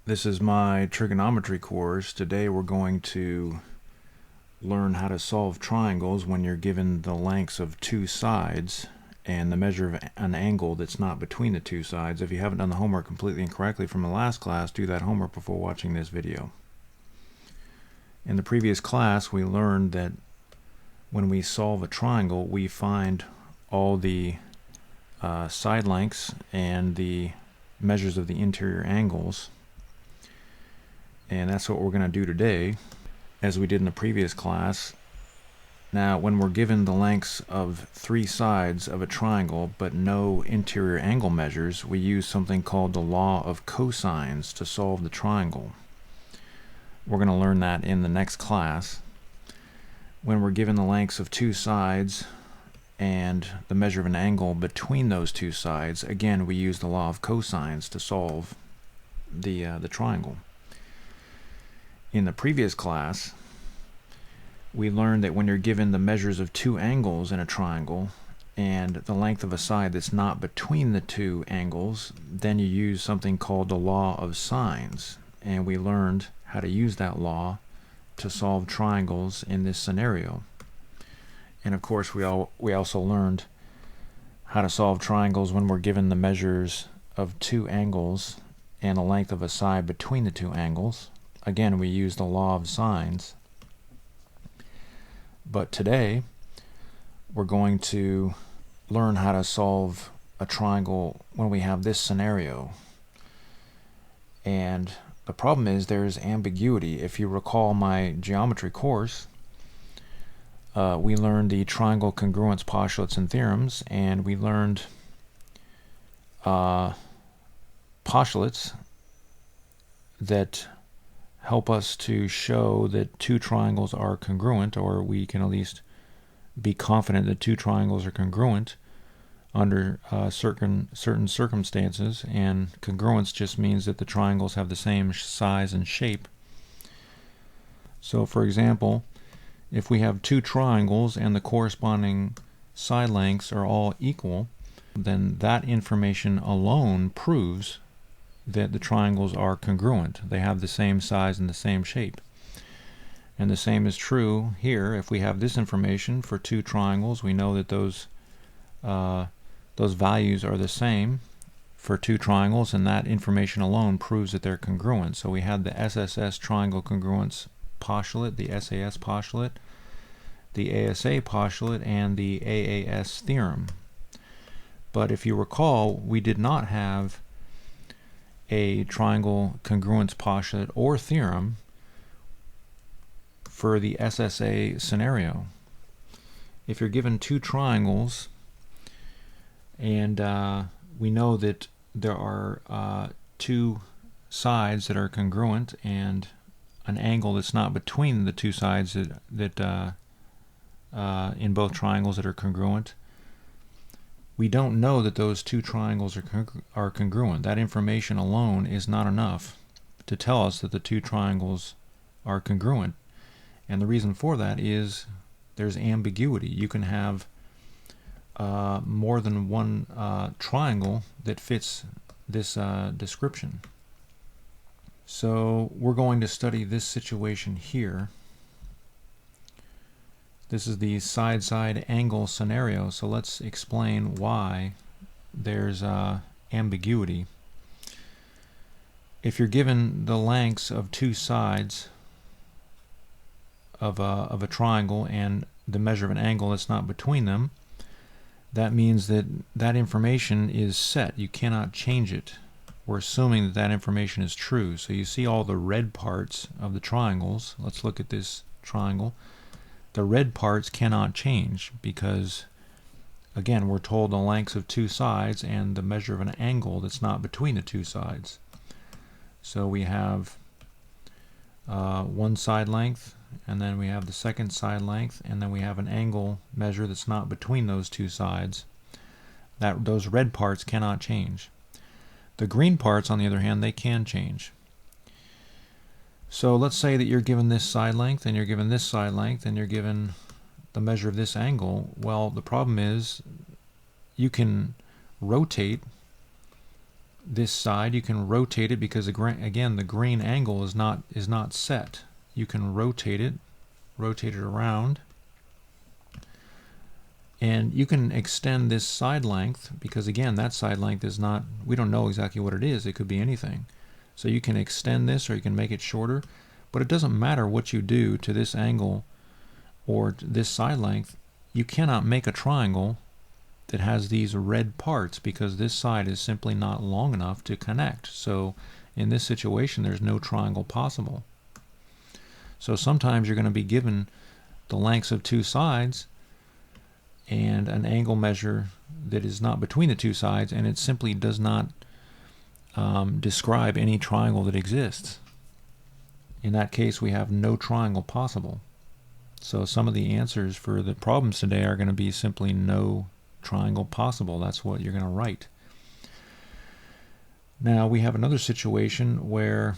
This is my trigonometry course. Today we're going to learn how to solve triangles when you're given the lengths of two sides and the measure of an angle that's not between the two sides. If you haven't done the homework completely and correctly from the last class, do that homework before watching this video. In the previous class, we learned that when we solve a triangle, we find all the side lengths and the measures of the interior angles. And that's what we're going to do today, as we did in the previous class. Now, when we're given the lengths of three sides of a triangle but no interior angle measures, we use something called the law of cosines to solve the triangle. We're going to learn that in the next class. When we're given the lengths of two sides and the measure of an angle between those two sides, again, we use the law of cosines to solve the triangle. In the previous class, we learned that when you're given the measures of two angles in a triangle and the length of a side that's not between the two angles, then you use something called the law of sines. And we learned how to use that law to solve triangles in this scenario. And of course, we also learned how to solve triangles when we're given the measures of two angles and the length of a side between the two angles. Again, we use the law of sines. But today, we're going to learn how to solve a triangle when we have this scenario. And the problem is there's ambiguity. If you recall my geometry course, we learned the triangle congruence postulates and theorems, and we learned postulates that help us to show that two triangles are congruent, or we can at least be confident that two triangles are congruent under certain circumstances. And congruence just means that the triangles have the same size and shape. So for example, if we have two triangles and the corresponding side lengths are all equal, then that information alone proves that the triangles are congruent. They have the same size and the same shape. And the same is true here. If we have this information for two triangles, we know that those values are the same for two triangles, and that information alone proves that they're congruent. So we had the SSS triangle congruence postulate, the SAS postulate, the ASA postulate, and the AAS theorem. But if you recall, we did not have a triangle congruence postulate or theorem for the SSA scenario. If you're given two triangles and we know that there are two sides that are congruent and an angle that's not between the two sides that in both triangles that are congruent, we don't know that those two triangles are congruent. That information alone is not enough to tell us that the two triangles are congruent. And the reason for that is there's ambiguity. You can have more than one triangle that fits this description. So we're going to study this situation here. This is the side-side angle scenario, so let's explain why there's ambiguity. If you're given the lengths of two sides of a triangle and the measure of an angle that's not between them, that means that that information is set. You cannot change it. We're assuming that that information is true. So you see all the red parts of the triangles. Let's look at this triangle. The red parts cannot change because, again, we're told the lengths of two sides and the measure of an angle that's not between the two sides. So we have one side length, and then we have the second side length, and then we have an angle measure that's not between those two sides. Those red parts cannot change. The green parts, on the other hand, they can change. So let's say that you're given this side length, and you're given this side length, and you're given the measure of this angle. Well, the problem is you can rotate this side, you can rotate it because again the green angle is not set. You can rotate it around, and you can extend this side length because again that side length is not, we don't know exactly what it is. It could be anything. So you can extend this or you can make it shorter, but it doesn't matter what you do to this angle or this side length. You cannot make a triangle that has these red parts because this side is simply not long enough to connect. So in this situation there's no triangle possible. So sometimes you're going to be given the lengths of two sides and an angle measure that is not between the two sides, and it simply does not describe any triangle that exists. In that case we have no triangle possible. So some of the answers for the problems today are going to be simply no triangle possible. That's what you're going to write. Now we have another situation where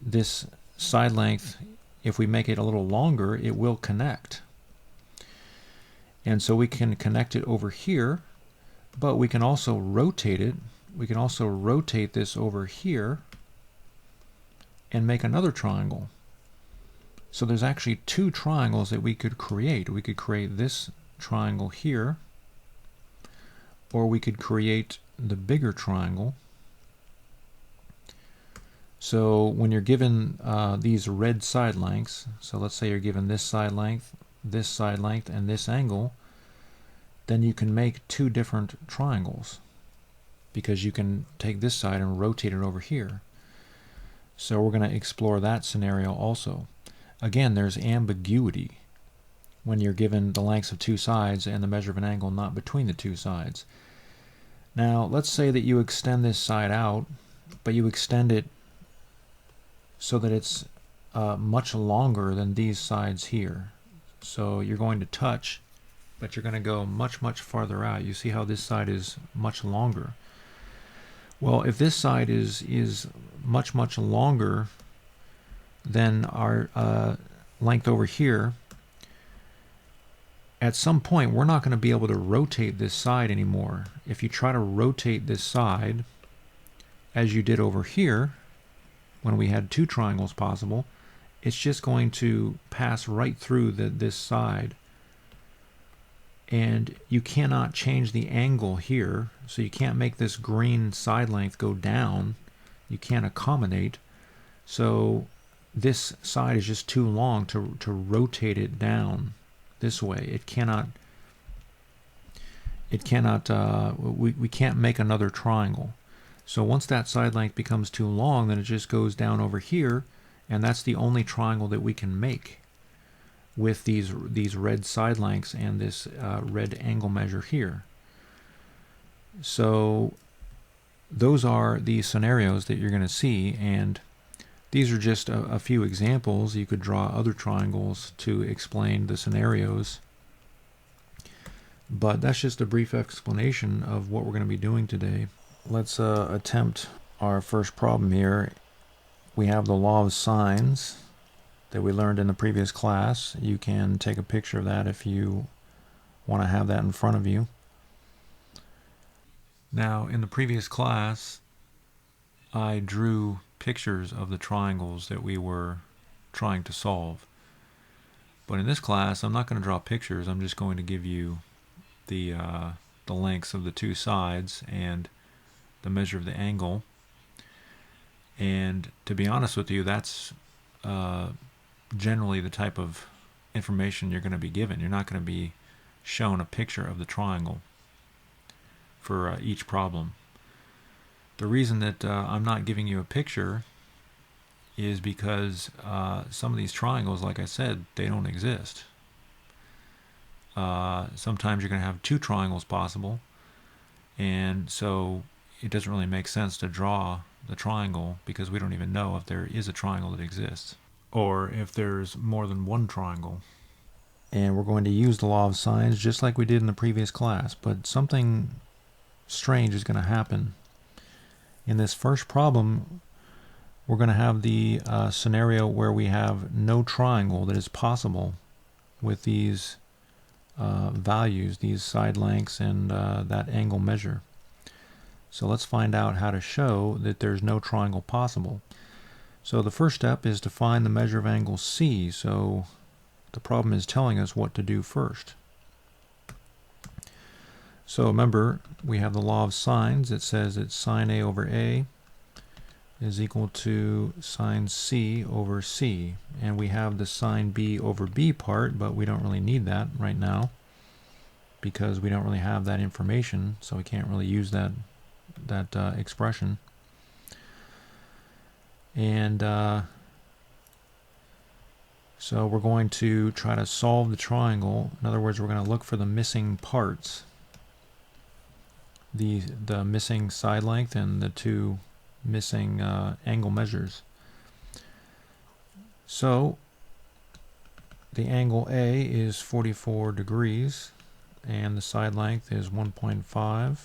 this side length, if we make it a little longer, it will connect. And so we can connect it over here, but we can also rotate it. We can also rotate this over here and make another triangle. So there's actually two triangles that we could create. We could create this triangle here, or we could create the bigger triangle. So when you're given these red side lengths, so let's say you're given this side length, and this angle, then you can make two different triangles because you can take this side and rotate it over here. So we're going to explore that scenario also. Again, there's ambiguity when you're given the lengths of two sides and the measure of an angle not between the two sides. Now let's say that you extend this side out, but you extend it so that it's much longer than these sides here. So you're going to touch, but you're going to go much farther out. You see how this side is much longer. Well, if this side is much longer than our length over here, at some point we're not going to be able to rotate this side anymore. If you try to rotate this side as you did over here when we had two triangles possible, it's just going to pass right through this side, and you cannot change the angle here, so you can't make this green side length go down. You can't accommodate, so this side is just too long to rotate it down this way. We can't make another triangle. So once that side length becomes too long, then it just goes down over here, and that's the only triangle that we can make with these red side lengths and this red angle measure here. So those are the scenarios that you're going to see, and these are just a few examples. You could draw other triangles to explain the scenarios, but that's just a brief explanation of what we're going to be doing today. Let's attempt our first problem here. We have the law of sines that we learned in the previous class. You can take a picture of that if you want to have that in front of you. Now, in the previous class, I drew pictures of the triangles that we were trying to solve. But in this class, I'm not going to draw pictures. I'm just going to give you the lengths of the two sides and the measure of the angle. And to be honest with you, that's generally the type of information you're going to be given. You're not going to be shown a picture of the triangle for each problem. The reason that I'm not giving you a picture is because some of these triangles, like I said, they don't exist. Sometimes you're going to have two triangles possible, and so it doesn't really make sense to draw the triangle because we don't even know if there is a triangle that exists or if there's more than one triangle. And we're going to use the law of sines just like we did in the previous class, but something strange is going to happen. In this first problem, we're going to have the scenario where we have no triangle that is possible with these values, these side lengths and that angle measure. So let's find out how to show that there's no triangle possible. So the first step is to find the measure of angle C. So the problem is telling us what to do first. So remember, we have the law of sines. It says that sine A over A is equal to sine C over C. And we have the sine B over B part, but we don't really need that right now because we don't really have that information, so we can't really use that expression. And so we're going to try to solve the triangle. In other words, we're going to look for the missing parts, the missing side length and the two missing angle measures. So the angle A is 44 degrees and the side length is 1.5,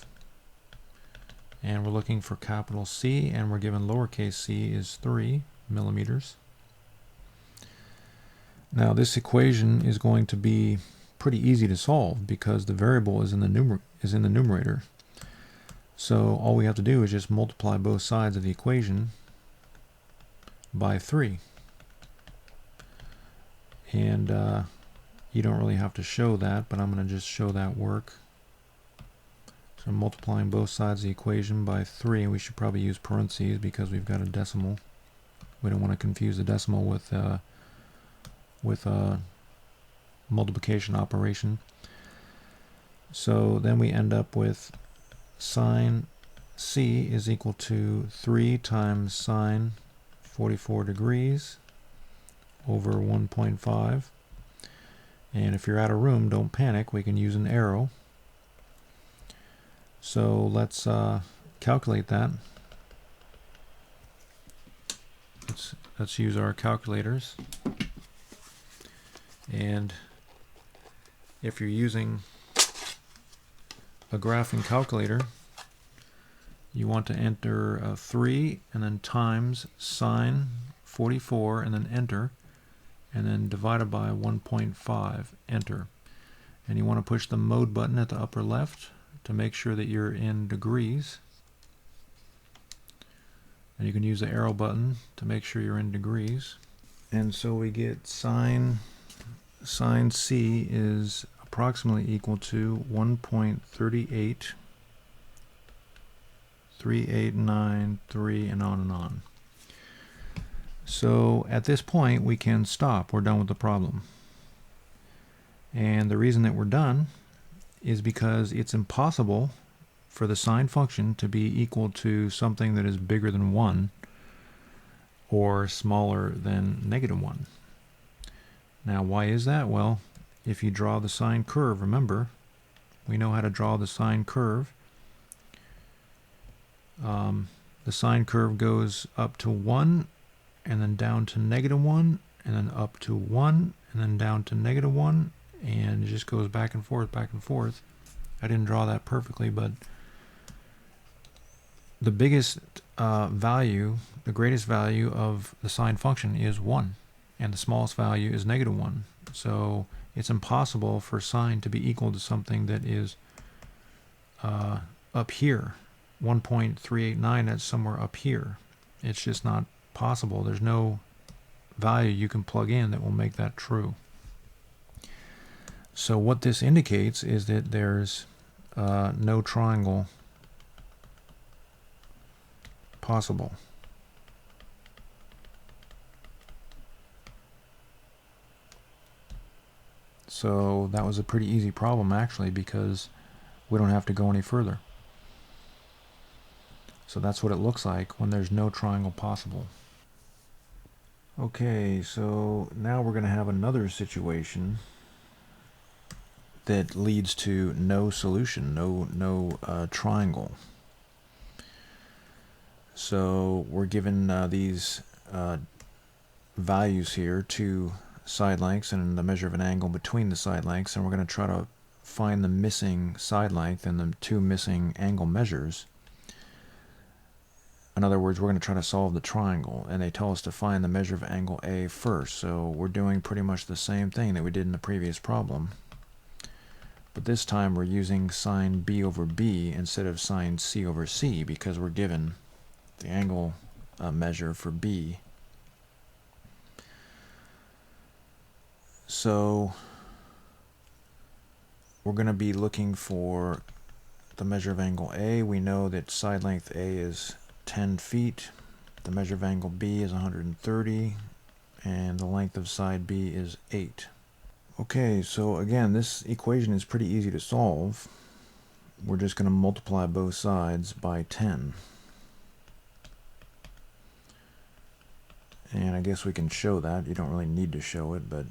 and we're looking for capital C, and we're given lowercase c is 3 millimeters. Now this equation is going to be pretty easy to solve because the variable is in the numerator. So all we have to do is just multiply both sides of the equation by 3. And you don't really have to show that, but I'm going to just show that work. So I'm multiplying both sides of the equation by 3, and we should probably use parentheses because we've got a decimal. We don't want to confuse the decimal with a multiplication operation. So then we end up with sine C is equal to 3 times sine 44 degrees over 1.5. And if you're out of room, don't panic, we can use an arrow. So let's calculate that. Let's use our calculators. And if you're using a graphing calculator, you want to enter 3 and then times sine 44 and then enter, and then divided by 1.5, enter. And you want to push the mode button at the upper left to make sure that you're in degrees. And you can use the arrow button to make sure you're in degrees. And so we get sine C is approximately equal to 1.383893, and on and on. So at this point we can stop. We're done with the problem. And the reason that we're done is because it's impossible for the sine function to be equal to something that is bigger than 1 or smaller than -1. Now why is that? Well, if you draw the sine curve, remember, we know how to draw the sine curve. The sine curve goes up to 1 and then down to -1 and then up to 1 and then down to -1, and it just goes back and forth, back and forth. I didn't draw that perfectly, but the biggest value, the greatest value of the sine function is 1, and the smallest value is -1. So it's impossible for sine to be equal to something that is up here. 1.389, that's somewhere up here. It's just not possible. There's no value you can plug in that will make that true. So what this indicates is that there's no triangle possible. So that was a pretty easy problem actually, because we don't have to go any further. So that's what it looks like when there's no triangle possible. Okay, so now we're going to have another situation that leads to no solution, no triangle. So we're given these values here, 2 side lengths and the measure of an angle between the side lengths, and we're going to try to find the missing side length and the 2 missing angle measures. In other words, we're going to try to solve the triangle, and they tell us to find the measure of angle A first. So we're doing pretty much the same thing that we did in the previous problem. But this time we're using sine B over B instead of sine C over C because we're given the angle measure for B. So we're going to be looking for the measure of angle A. We know that side length A is 10 feet. The measure of angle B is 130. And the length of side B is 8. Okay, so again, this equation is pretty easy to solve. We're just going to multiply both sides by 10. And I guess we can show that. You don't really need to show it, but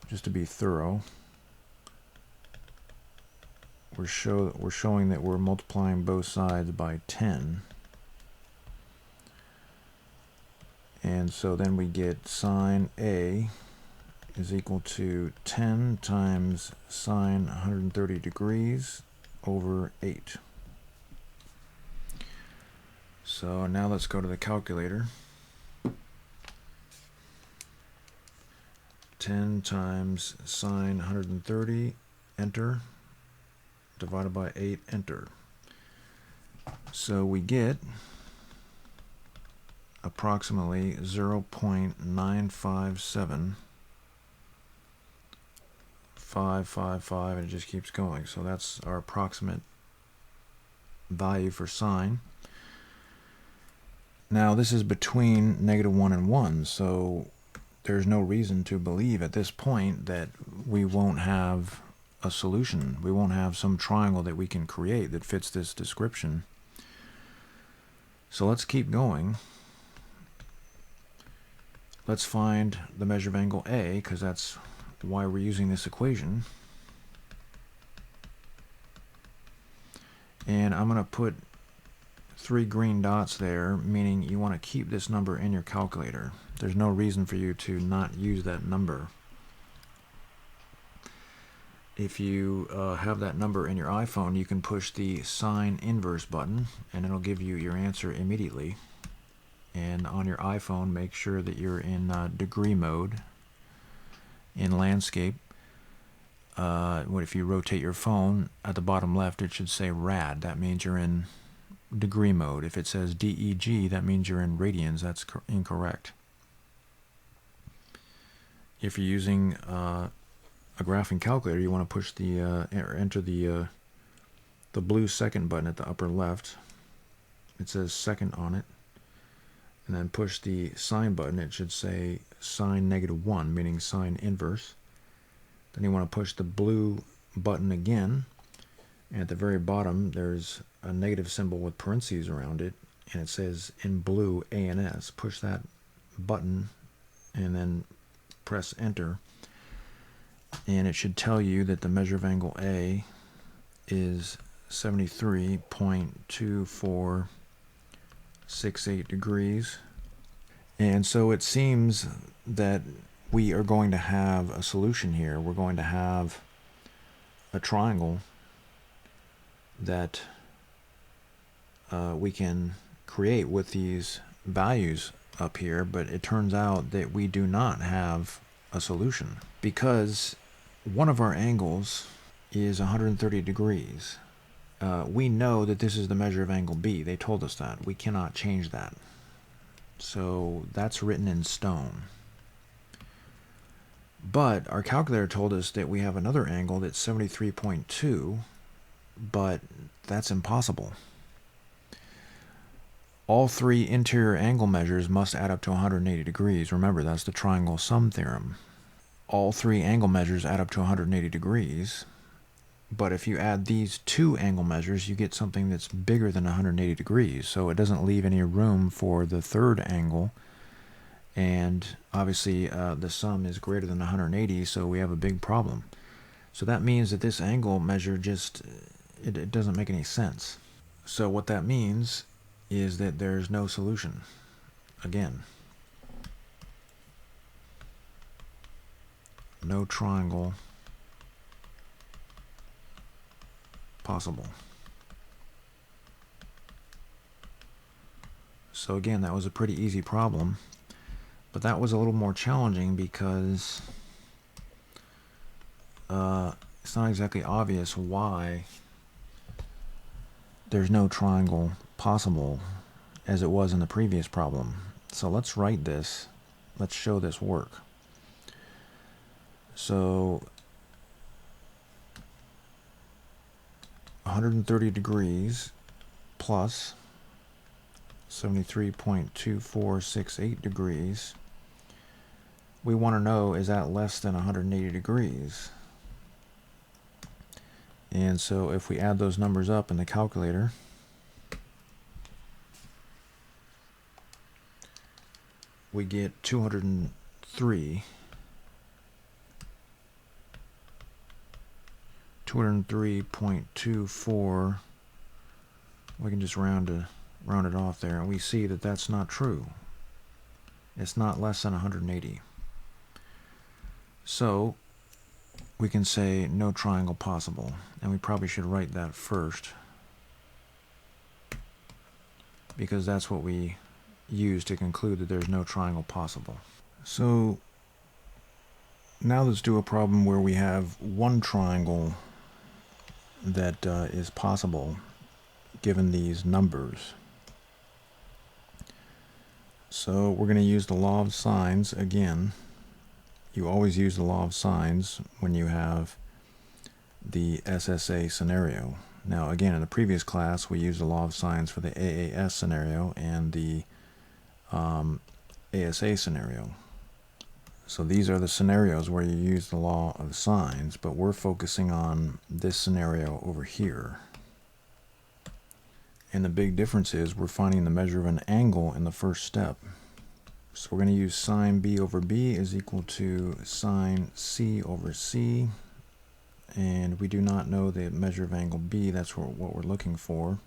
just to be thorough, we're showing that we're multiplying both sides by 10. And so then we get sine A is equal to 10 times sine 130 degrees over 8. So now let's go to the calculator. 10 times sine 130, enter, divided by 8, enter. So we get approximately 0.957555, and it just keeps going. So that's our approximate value for sine. Now this is between -1 and 1, so there's no reason to believe at this point that we won't have a solution. We won't have some triangle that we can create that fits this description. So let's keep going. Let's find the measure of angle A, because that's why we're using this equation. And I'm going to put 3 green dots there, meaning you want to keep this number in your calculator. There's no reason for you to not use that number. If you have that number in your iPhone, you can push the sine inverse button, and it'll give you your answer immediately. And on your iPhone, make sure that you're in degree mode in landscape. If you rotate your phone, at the bottom left it should say rad. That means you're in degree mode. If it says DEG, that means you're in radians. That's incorrect. If you're using a graphing calculator, you want to push the enter the blue second button at the upper left. It says second on it. And then push the sine button. It should say sine -1, meaning sine inverse. Then you want to push the blue button again. And at the very bottom, there's a negative symbol with parentheses around it. And it says in blue ANS. Push that button and then press enter. And it should tell you that the measure of angle A is 73.2468 degrees. And so it seems that we are going to have a solution here. We're going to have a triangle that we can create with these values up here, but it turns out that we do not have a solution because one of our angles is 130 degrees. We know that this is the measure of angle B. They told us that. We cannot change that. So that's written in stone. But our calculator told us that we have another angle that's 73.2, but that's impossible. All 3 interior angle measures must add up to 180 degrees. Remember, that's the triangle sum theorem. All 3 angle measures add up to 180 degrees. But if you add these 2 angle measures, you get something that's bigger than 180 degrees. So it doesn't leave any room for the third angle. And obviously the sum is greater than 180, so we have a big problem. So that means that this angle measure just, it doesn't make any sense. So what that means is that there's no solution. Again, no triangle possible. So again, that was a pretty easy problem, but that was a little more challenging because it's not exactly obvious why there's no triangle possible as it was in the previous problem. So let's write this. Let's show this work. So 130 degrees plus 73.2468 degrees. We want to know, is that less than 180 degrees? And so if we add those numbers up in the calculator, we get 203. 203.24. We can just round it off there, and we see that that's not true. It's not less than 180. So we can say no triangle possible, and we probably should write that first because that's what we use to conclude that there's no triangle possible. So now let's do a problem where we have one triangle that is possible given these numbers. So we're going to use the law of sines again. You always use the law of sines when you have the SSA scenario. Now again, in the previous class we used the law of sines for the AAS scenario and the ASA scenario. So these are the scenarios where you use the law of sines, but we're focusing on this scenario over here. And the big difference is we're finding the measure of an angle in the first step. So we're going to use sine B over B is equal to sine C over C. And we do not know the measure of angle B. That's what we're looking for.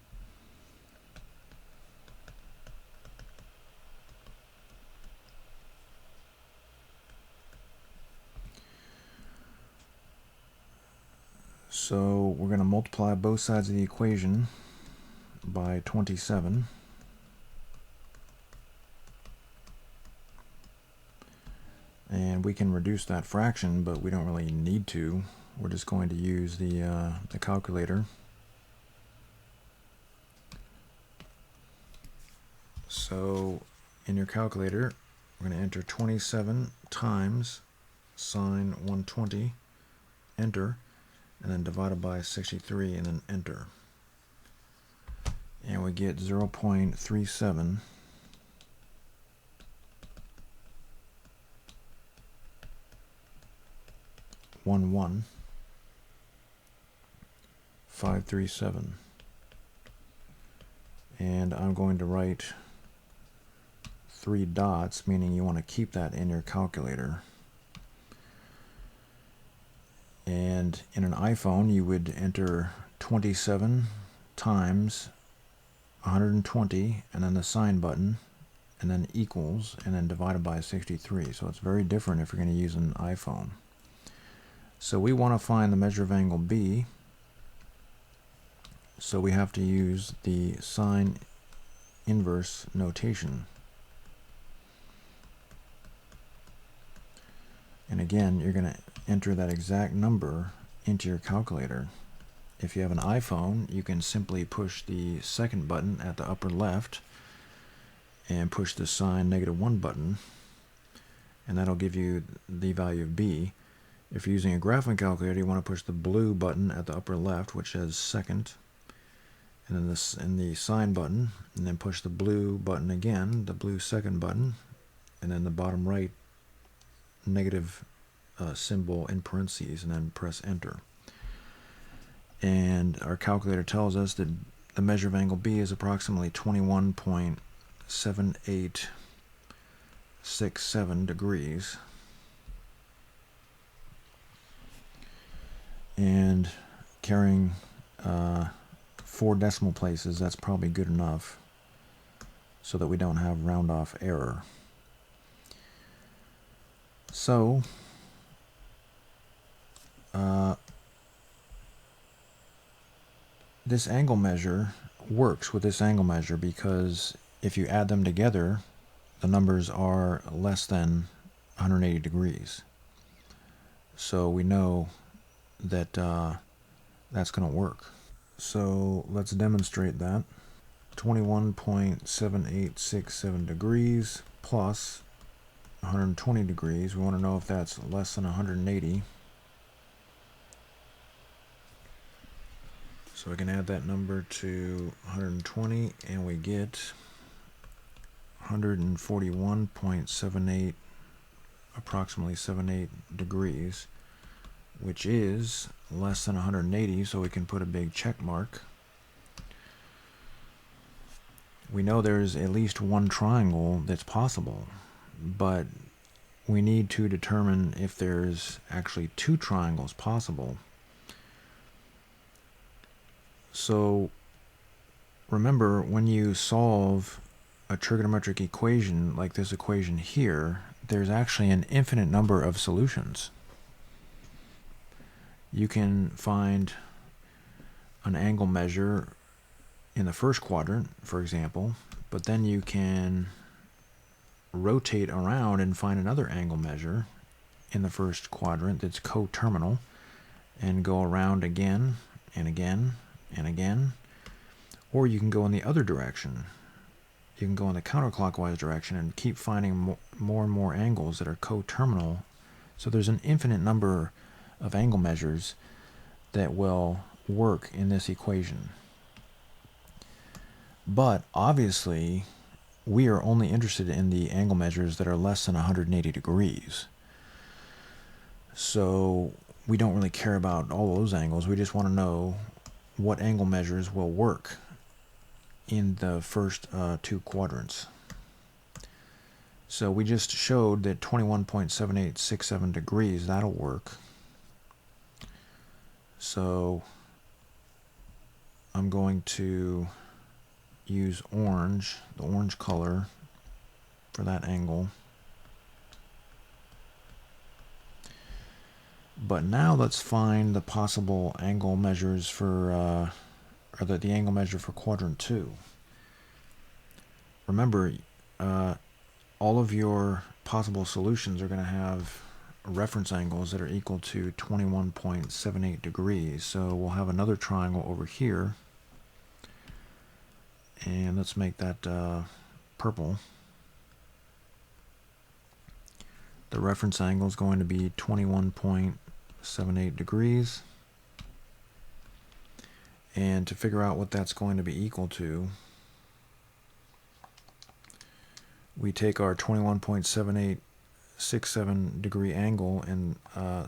So we're going to multiply both sides of the equation by 27. And we can reduce that fraction, but we don't really need to. We're just going to use the calculator. So in your calculator, we're going to enter 27 times sine 120, enter, and then divided by 63, and then enter. And we get 0.37. One 537, and I'm going to write 3 dots, meaning you want to keep that in your calculator. And in an iPhone you would enter 27 times 120 and then the sign button and then equals and then divided by 63. So it's very different if you're going to use an iPhone. So we want to find the measure of angle B, so we have to use the sine inverse notation. And again, you're going to enter that exact number into your calculator. If you have an iPhone, you can simply push the second button at the upper left and push the sine -1 button, and that'll give you the value of B. If you're using a graphing calculator, you want to push the blue button at the upper left, which says second, and then the sine button, and then push the blue button again, the blue second button, and then the bottom right negative symbol in parentheses, and then press enter. And our calculator tells us that the measure of angle B is approximately 21.7867 degrees. And carrying 4 decimal places, that's probably good enough so that we don't have round off error. So this angle measure works with this angle measure because if you add them together, the numbers are less than 180 degrees. So we know that that's going to work. So let's demonstrate that. 21.7867 degrees plus 120 degrees. We want to know if that's less than 180. So we can add that number to 120 and we get 141.78, approximately 78 degrees, which is less than 180, so we can put a big check mark. We know there's at least one triangle that's possible, but we need to determine if there's actually two triangles possible. So remember, when you solve a trigonometric equation like this equation here, there's actually an infinite number of solutions. You can find an angle measure in the first quadrant, for example, but then you can rotate around and find another angle measure in the first quadrant that's coterminal and go around again and again and again. Or you can go in the other direction. You can go in the counterclockwise direction and keep finding more and more angles that are coterminal. So there's an infinite number of angle measures that will work in this equation. But obviously, we are only interested in the angle measures that are less than 180 degrees. So we don't really care about all those angles. We just want to know what angle measures will work in the first two quadrants. So we just showed that 21.7867 degrees, that'll work. So I'm going to use orange, the orange color, for that angle. But now let's find the possible angle measures for, or the angle measure for quadrant 2. Remember, all of your possible solutions are going to have reference angles that are equal to 21.78 degrees. So we'll have another triangle over here. And let's make that purple. The reference angle is going to be 21.78 degrees. And to figure out what that's going to be equal to, we take our 21.7867 degree angle and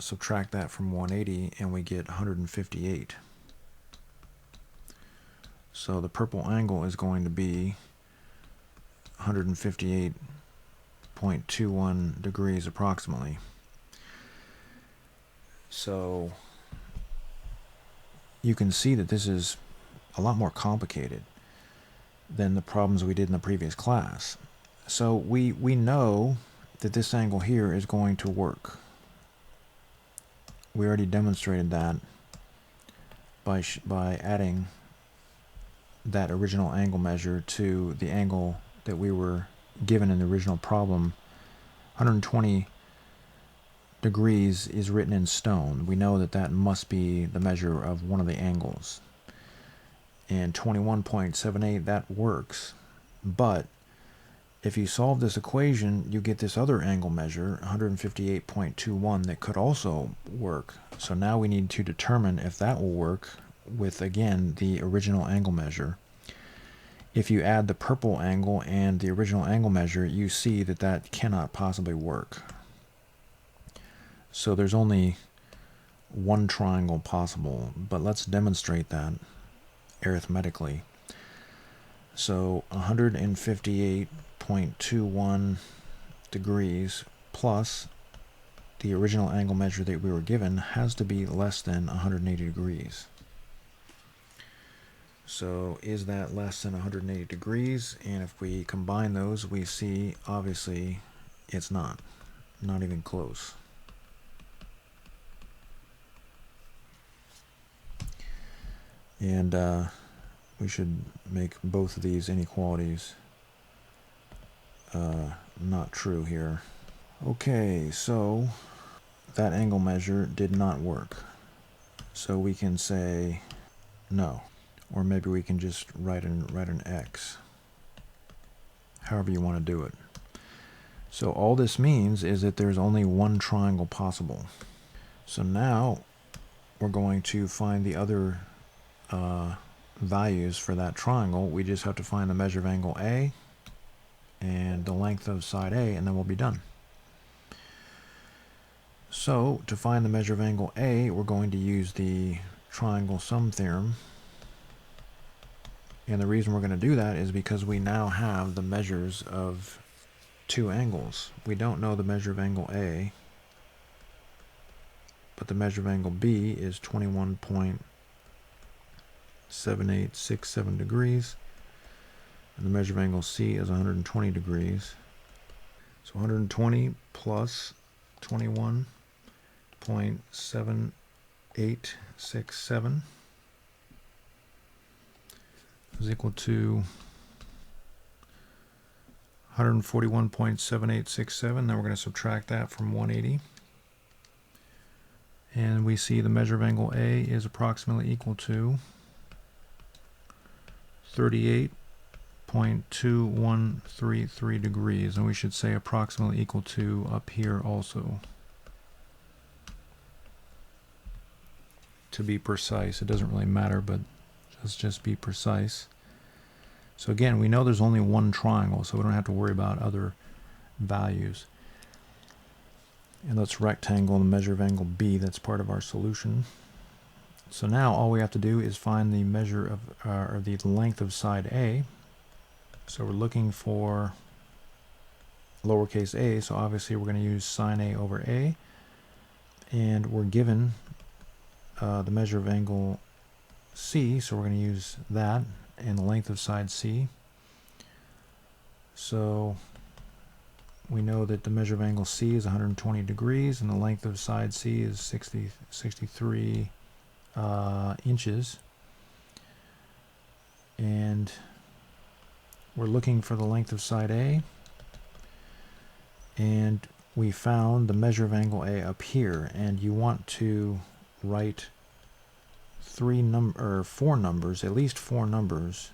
subtract that from 180, and we get 158. So the purple angle is going to be 158.21 degrees approximately. So you can see that this is a lot more complicated than the problems we did in the previous class. So we know that this angle here is going to work. We already demonstrated that by adding that original angle measure to the angle that we were given in the original problem. 120 degrees is written in stone. We know that that must be the measure of one of the angles. And 21.78, that works. But if you solve this equation, you get this other angle measure, 158.21, that could also work. So now we need to determine if that will work with, again, the original angle measure. If you add the purple angle and the original angle measure, you see that that cannot possibly work. So there's only one triangle possible, but let's demonstrate that arithmetically. So 158.21 degrees plus the original angle measure that we were given has to be less than 180 degrees. So is that less than 180 degrees? And if we combine those, we see obviously it's not even close. And we should make both of these inequalities not true here. Okay, so that angle measure did not work. So we can say no, or maybe we can just write an X, however you want to do it. So all this means is that there's only one triangle possible. So now we're going to find the other values for that triangle. We just have to find the measure of angle A and the length of side A, and then we'll be done. So to find the measure of angle A, we're going to use the triangle sum theorem. And the reason we're going to do that is because we now have the measures of two angles. We don't know the measure of angle A, but the measure of angle B is 21.7867 degrees, and the measure of angle C is 120 degrees. So 120 plus 21.7867 is equal to 141.7867. Then we're going to subtract that from 180. And we see the measure of angle A is approximately equal to 38.2133 degrees. And we should say approximately equal to up here also. To be precise, it doesn't really matter, but let's just be precise. So again, we know there's only one triangle, so we don't have to worry about other values. And let's rectangle the measure of angle B. That's part of our solution. So now all we have to do is find the measure of, or the length of side A. So we're looking for lowercase a, so obviously we're going to use sine A over A. And we're given the measure of angle C, so we're going to use that, and the length of side C. So we know that the measure of angle C is 120 degrees, and the length of side C is 63 inches. And we're looking for the length of side A, and we found the measure of angle A up here, and you want to write four numbers, at least four numbers,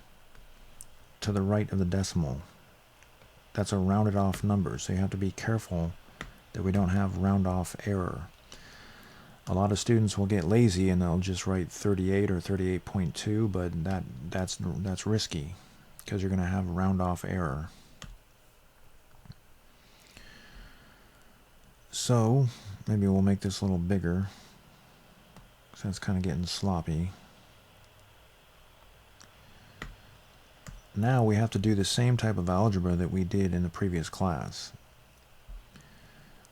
to the right of the decimal. That's a rounded off number, so you have to be careful that we don't have round off error. A lot of students will get lazy and they'll just write 38 or 38.2, but that's risky because you're going to have round off error. So maybe we'll make this a little bigger, so it's kind of getting sloppy. Now we have to do the same type of algebra that we did in the previous class.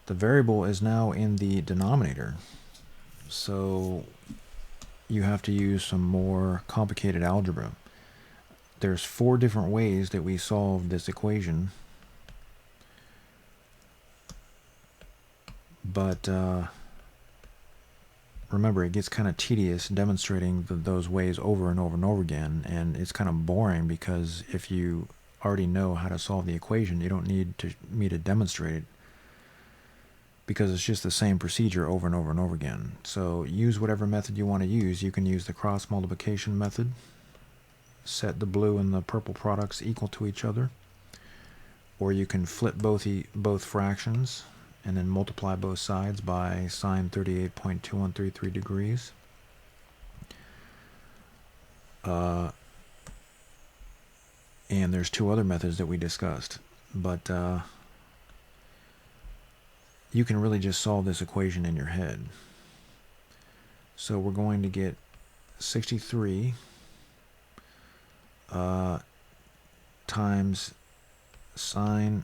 The variable is now in the denominator, so you have to use some more complicated algebra. There's four different ways that we solve this equation, but remember, it gets kind of tedious demonstrating those ways over and over and over again, and it's kind of boring because if you already know how to solve the equation, you don't need me to demonstrate it, because it's just the same procedure over and over and over again. So use whatever method you want to use. You can use the cross multiplication method, set the blue and the purple products equal to each other, or you can flip both fractions and then multiply both sides by sine 38.2133 degrees. And there's two other methods that we discussed, but you can really just solve this equation in your head. So we're going to get 63 times sine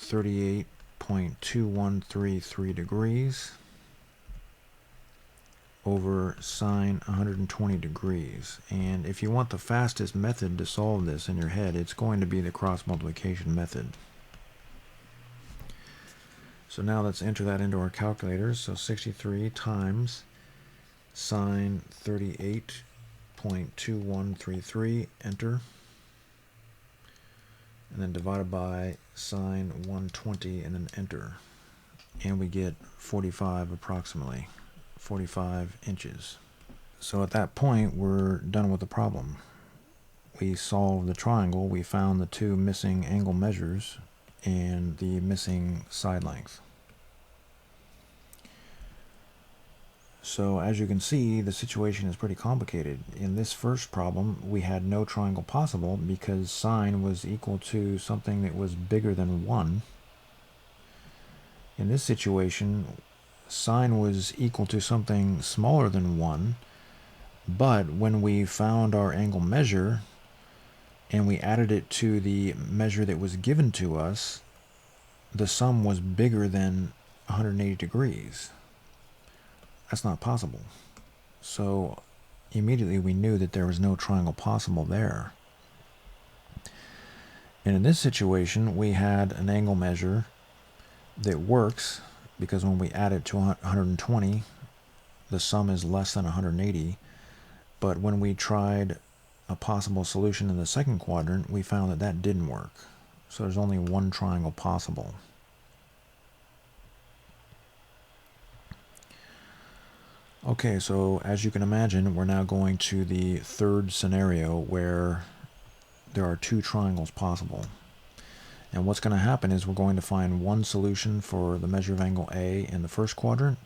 38.2133 degrees over sine 120 degrees. And if you want the fastest method to solve this in your head, it's going to be the cross multiplication method. So now let's enter that into our calculators. So 63 times sine 38.2133, enter. And then divided by sine 120, and then enter. And we get 45 approximately, 45 inches. So at that point, we're done with the problem. We solved the triangle, we found the two missing angle measures and the missing side length. So as you can see, the situation is pretty complicated. In this first problem, we had no triangle possible because sine was equal to something that was bigger than 1. In this situation, sine was equal to something smaller than 1, but when we found our angle measure and we added it to the measure that was given to us, the sum was bigger than 180 degrees. That's not possible. So immediately we knew that there was no triangle possible there. And in this situation, we had an angle measure that works because when we add it to 120, the sum is less than 180. But when we tried a possible solution in the second quadrant, we found that that didn't work. So there's only one triangle possible. Okay, so as you can imagine, we're now going to the third scenario where there are two triangles possible. And what's going to happen is we're going to find one solution for the measure of angle A in the first quadrant,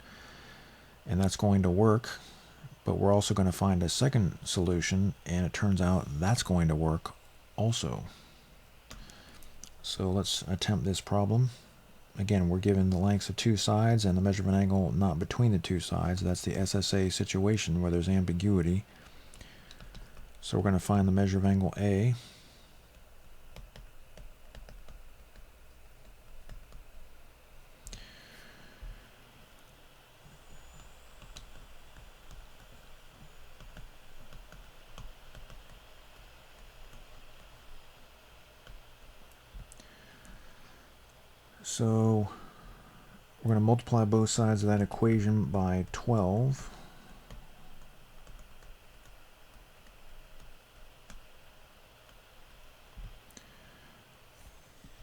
and that's going to work. But we're also going to find a second solution, and it turns out that's going to work also. So let's attempt this problem. Again, we're given the lengths of two sides and the measure of an angle not between the two sides. That's the SSA situation where there's ambiguity. So we're going to find the measure of angle A. So we're going to multiply both sides of that equation by 12.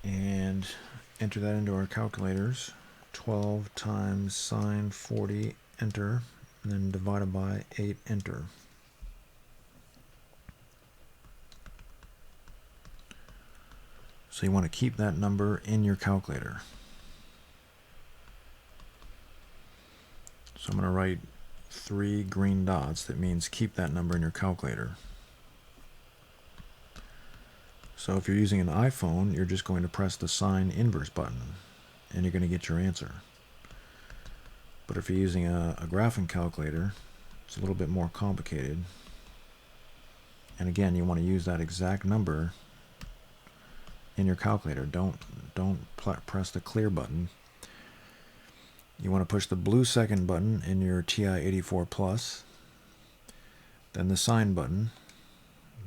And enter that into our calculators. 12 times sine 40, enter, and then divided by 8, enter. So you want to keep that number in your calculator. So I'm going to write 3 green dots. That means keep that number in your calculator. So if you're using an iPhone, you're just going to press the sine inverse button, and you're going to get your answer. But if you're using a graphing calculator, it's a little bit more complicated. And again, you want to use that exact number in your calculator. Don't press the clear button. You want to push the blue second button in your TI-84 Plus, then the sine button,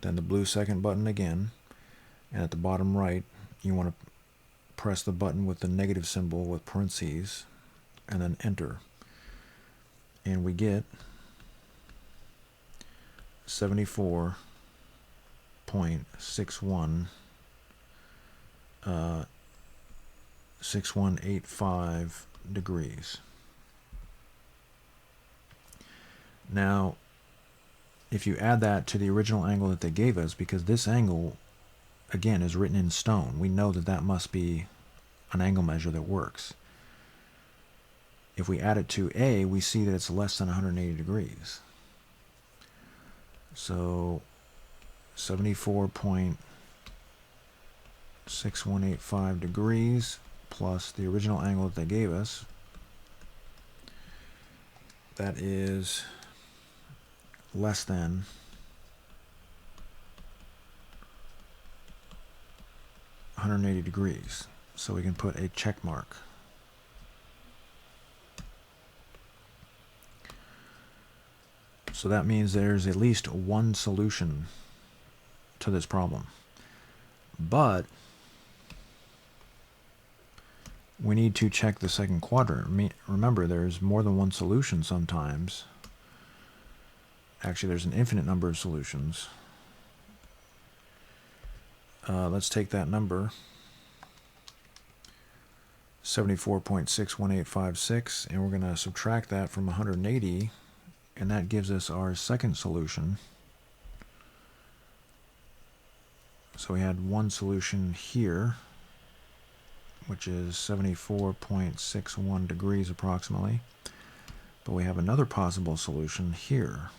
then the blue second button again, and at the bottom right, you want to press the button with the negative symbol with parentheses, and then enter. And we get 61.6185 degrees. Now, if you add that to the original angle that they gave us, because this angle, again, is written in stone, we know that that must be an angle measure that works. If we add it to A, we see that it's less than 180 degrees. So 74.6185 degrees plus the original angle that they gave us, that is less than 180 degrees. So we can put a check mark. So that means there's at least one solution to this problem. But we need to check the second quadrant. Remember, there's more than one solution sometimes. Actually, there's an infinite number of solutions. Let's take that number, 74.61856, and we're going to subtract that from 180 and that gives us our second solution. So we had one solution here, which is 74.61 degrees approximately, but we have another possible solution here.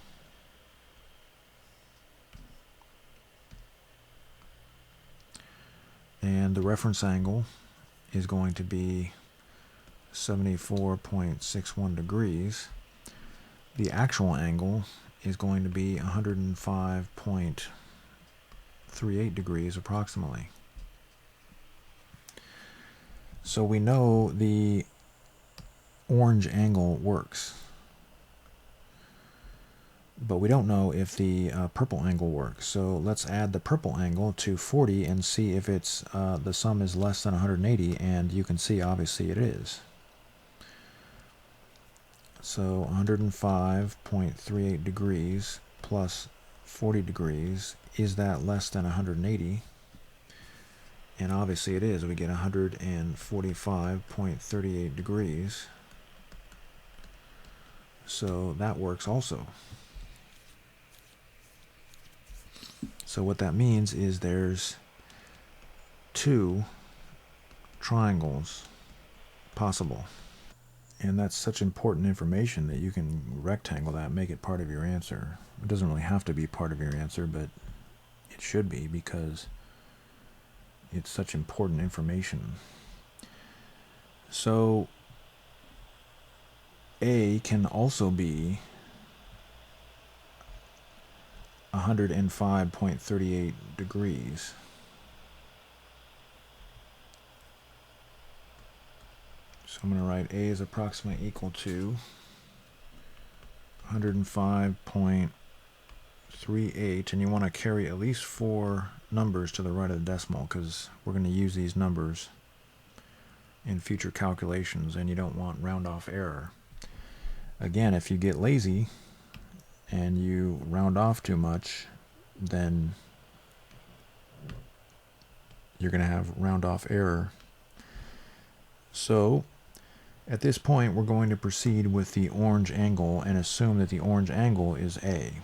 And the reference angle is going to be 74.61 degrees. The actual angle is going to be 105.38 degrees approximately. So we know the orange angle works, but we don't know if the purple angle works. So let's add the purple angle to 40 and see if it's the sum is less than 180, and you can see obviously it is. So 105.38 degrees plus 40 degrees, is that less than 180? And obviously it is. We get 145.38 degrees. So that works also. So what that means is there's two triangles possible. And that's such important information that you can rectangle that, make it part of your answer. It doesn't really have to be part of your answer, but it should be, because it's such important information. So A can also be 105.38 degrees. So I'm going to write A is approximately equal to 105.38, and you want to carry at least 4 numbers to the right of the decimal, because we're going to use these numbers in future calculations, and you don't want round off error. Again, if you get lazy and you round off too much, then you're going to have round off error. So at this point, we're going to proceed with the orange angle and assume that the orange angle is A.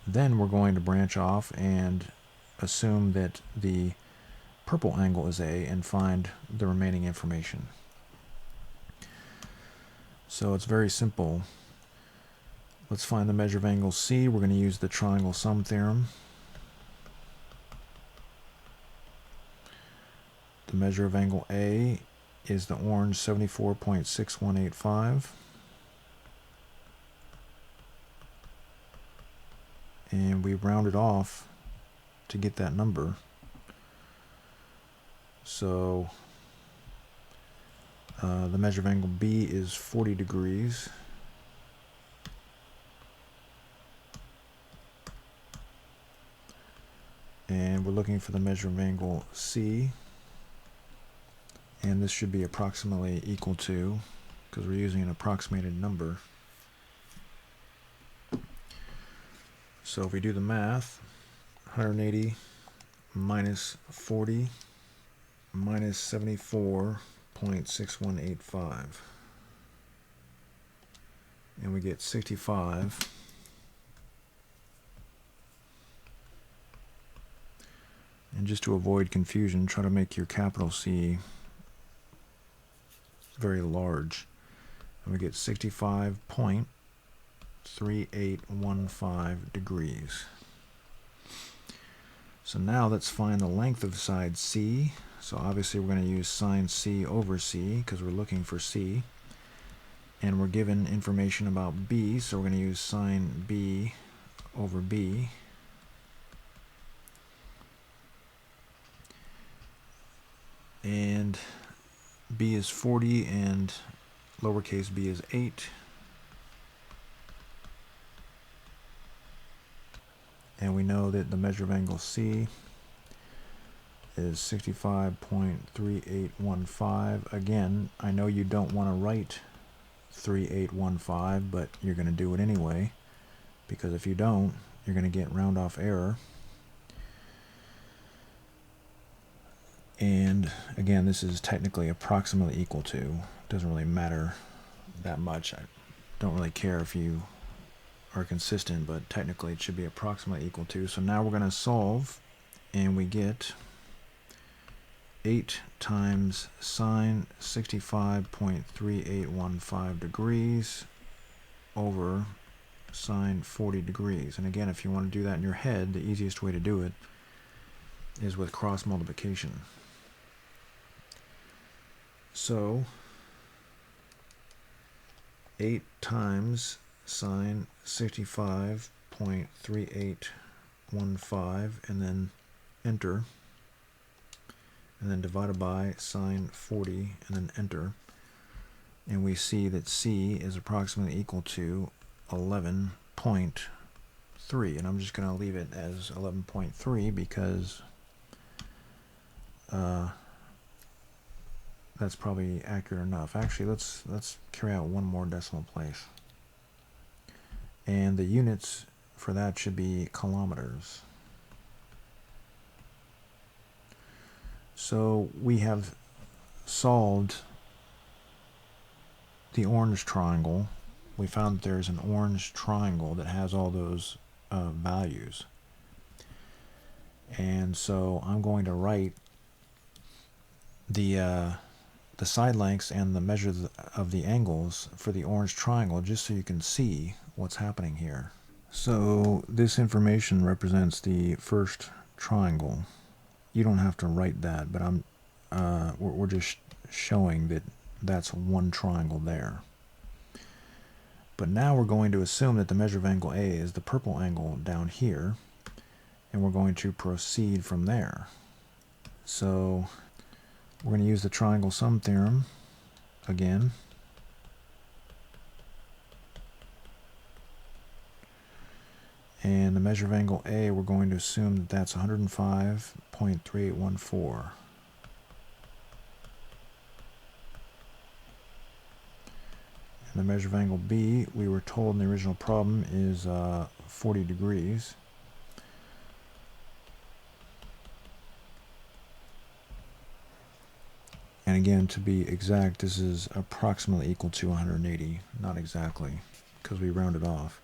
Then we're going to branch off and assume that the purple angle is A and find the remaining information. So it's very simple. Let's find the measure of angle C. We're going to use the triangle sum theorem. The measure of angle A is the orange 74.6185. And we round it off to get that number. So the measure of angle B is 40 degrees. And we're looking for the measure of angle C. And this should be approximately equal to, because we're using an approximated number. So if we do the math, 180 minus 40 minus 74.6185. And we get 65. And just to avoid confusion, try to make your capital C very large. And we get 65.3815 degrees. So now let's find the length of side C. So obviously we're going to use sine C over C because we're looking for C. And we're given information about B, so we're going to use sine B over B. And B is 40 and lowercase b is 8. And we know that the measure of angle C is 65.3815. Again, I know you don't want to write 3815, but you're going to do it anyway, because if you don't, you're going to get round off error. And again, this is technically approximately equal to. It doesn't really matter that much. I don't really care if you are consistent, but technically it should be approximately equal to. So now we're going to solve, and we get 8 times sine 65.3815 degrees over sine 40 degrees. And again, if you want to do that in your head, the easiest way to do it is with cross multiplication. So 8 times sine 65.3815, and then enter, and then divided by sine 40, and then enter, and we see that C is approximately equal to 11.3, and I'm just going to leave it as 11.3 because that's probably accurate enough. Actually, let's carry out one more decimal place, and the units for that should be kilometers. So we have solved the orange triangle. We found that there's an orange triangle that has all those values, and so I'm going to write the side lengths and the measures of the angles for the orange triangle, just so you can see what's happening here. So this information represents the first triangle. You don't have to write that, but we're just showing that that's one triangle there. But now we're going to assume that the measure of angle A is the purple angle down here, and we're going to proceed from there. So we're going to use the triangle sum theorem again. And the measure of angle A, we're going to assume that that's 105.3814. And the measure of angle B, we were told in the original problem, is 40 degrees. And again, to be exact, this is approximately equal to 180, not exactly, because we rounded off.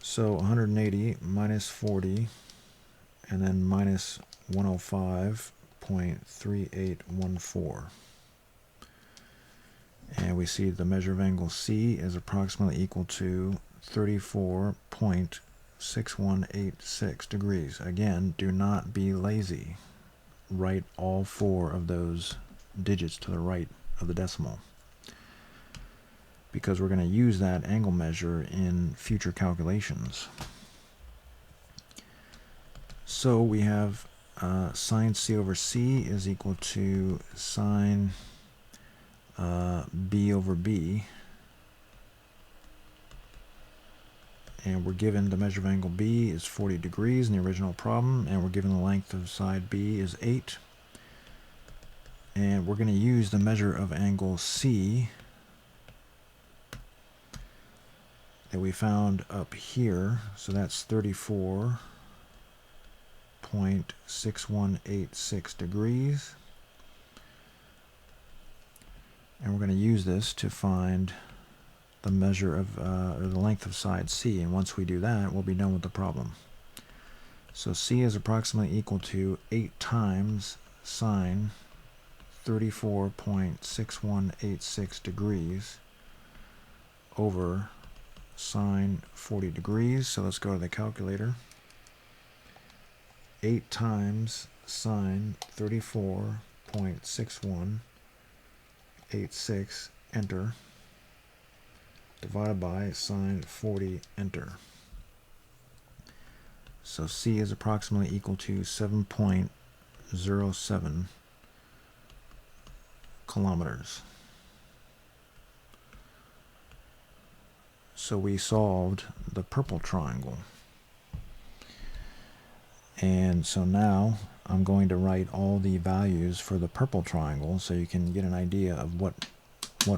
So 180 minus 40, and then minus 105.3814. And we see the measure of angle C is approximately equal to 34.6186 degrees. Again, do not be lazy. Write all 4 of those digits to the right of the decimal, because we're going to use that angle measure in future calculations. So we have sine C over C is equal to sine B over B, and we're given the measure of angle B is 40 degrees in the original problem, and we're given the length of side B is 8, and we're going to use the measure of angle C that we found up here, so that's 34.6186 degrees, and we're going to use this to find the measure of or the length of side C, and once we do that, we'll be done with the problem. So C is approximately equal to 8 times sine 34.6186 degrees over sine 40 degrees. So let's go to the calculator. 8 times sine 34.6186, enter, divided by sine 40, enter. So C is approximately equal to 7.07 kilometers. So we solved the purple triangle. And so now I'm going to write all the values for the purple triangle so you can get an idea of what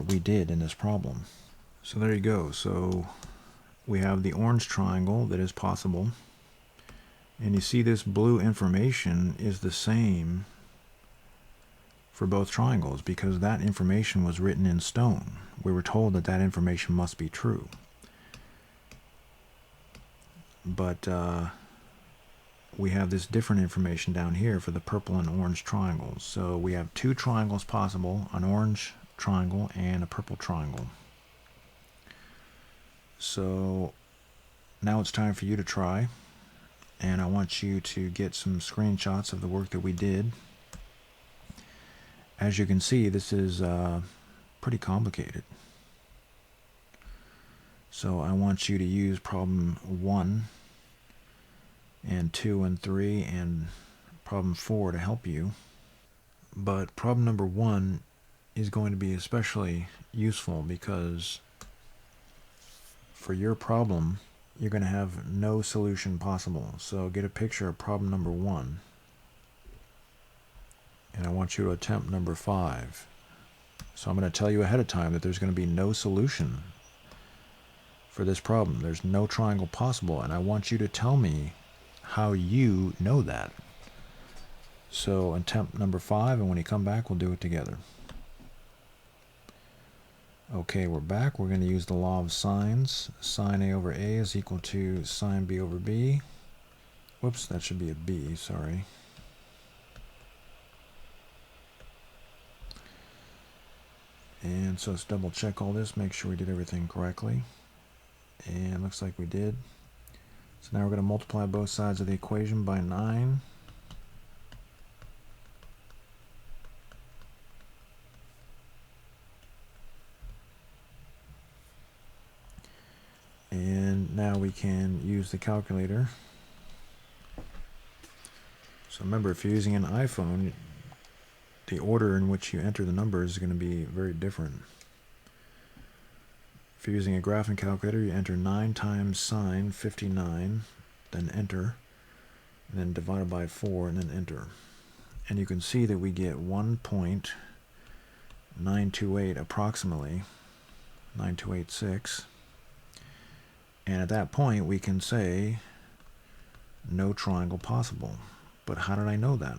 we did in this problem. So there you go. So we have the orange triangle that is possible, and you see this blue information is the same for both triangles because that information was written in stone. We were told that that information must be true. but we have this different information down here for the purple and orange triangles. So we have two triangles possible, an orange triangle and a purple triangle. So now it's time for you to try, and I want you to get some screenshots of the work that we did. As you can see, this is pretty complicated. So I want you to use problem 1 and 2 and 3 and problem 4 to help you. But problem number 1 is going to be especially useful because for your problem, you're going to have no solution possible. So get a picture of problem number 1. And I want you to attempt number 5. So I'm going to tell you ahead of time that there's going to be no solution for this problem. There's no triangle possible, and I want you to tell me how you know that. So attempt number 5, and when you come back, we'll do it together. Okay, we're back. We're going to use the law of sines. Sine A over A is equal to sine B over B. Whoops, that should be a B, sorry. And so let's double check all this, make sure we did everything correctly. And looks like we did. So now we're going to multiply both sides of the equation by 9. And now we can use the calculator. So remember, if you're using an iPhone, the order in which you enter the numbers is going to be very different. If you're using a graphing calculator, you enter 9 times sine 59, then enter, and then divided by 4, and then enter. And you can see that we get 1.928 approximately, 9286. And at that point, we can say no triangle possible. But how did I know that?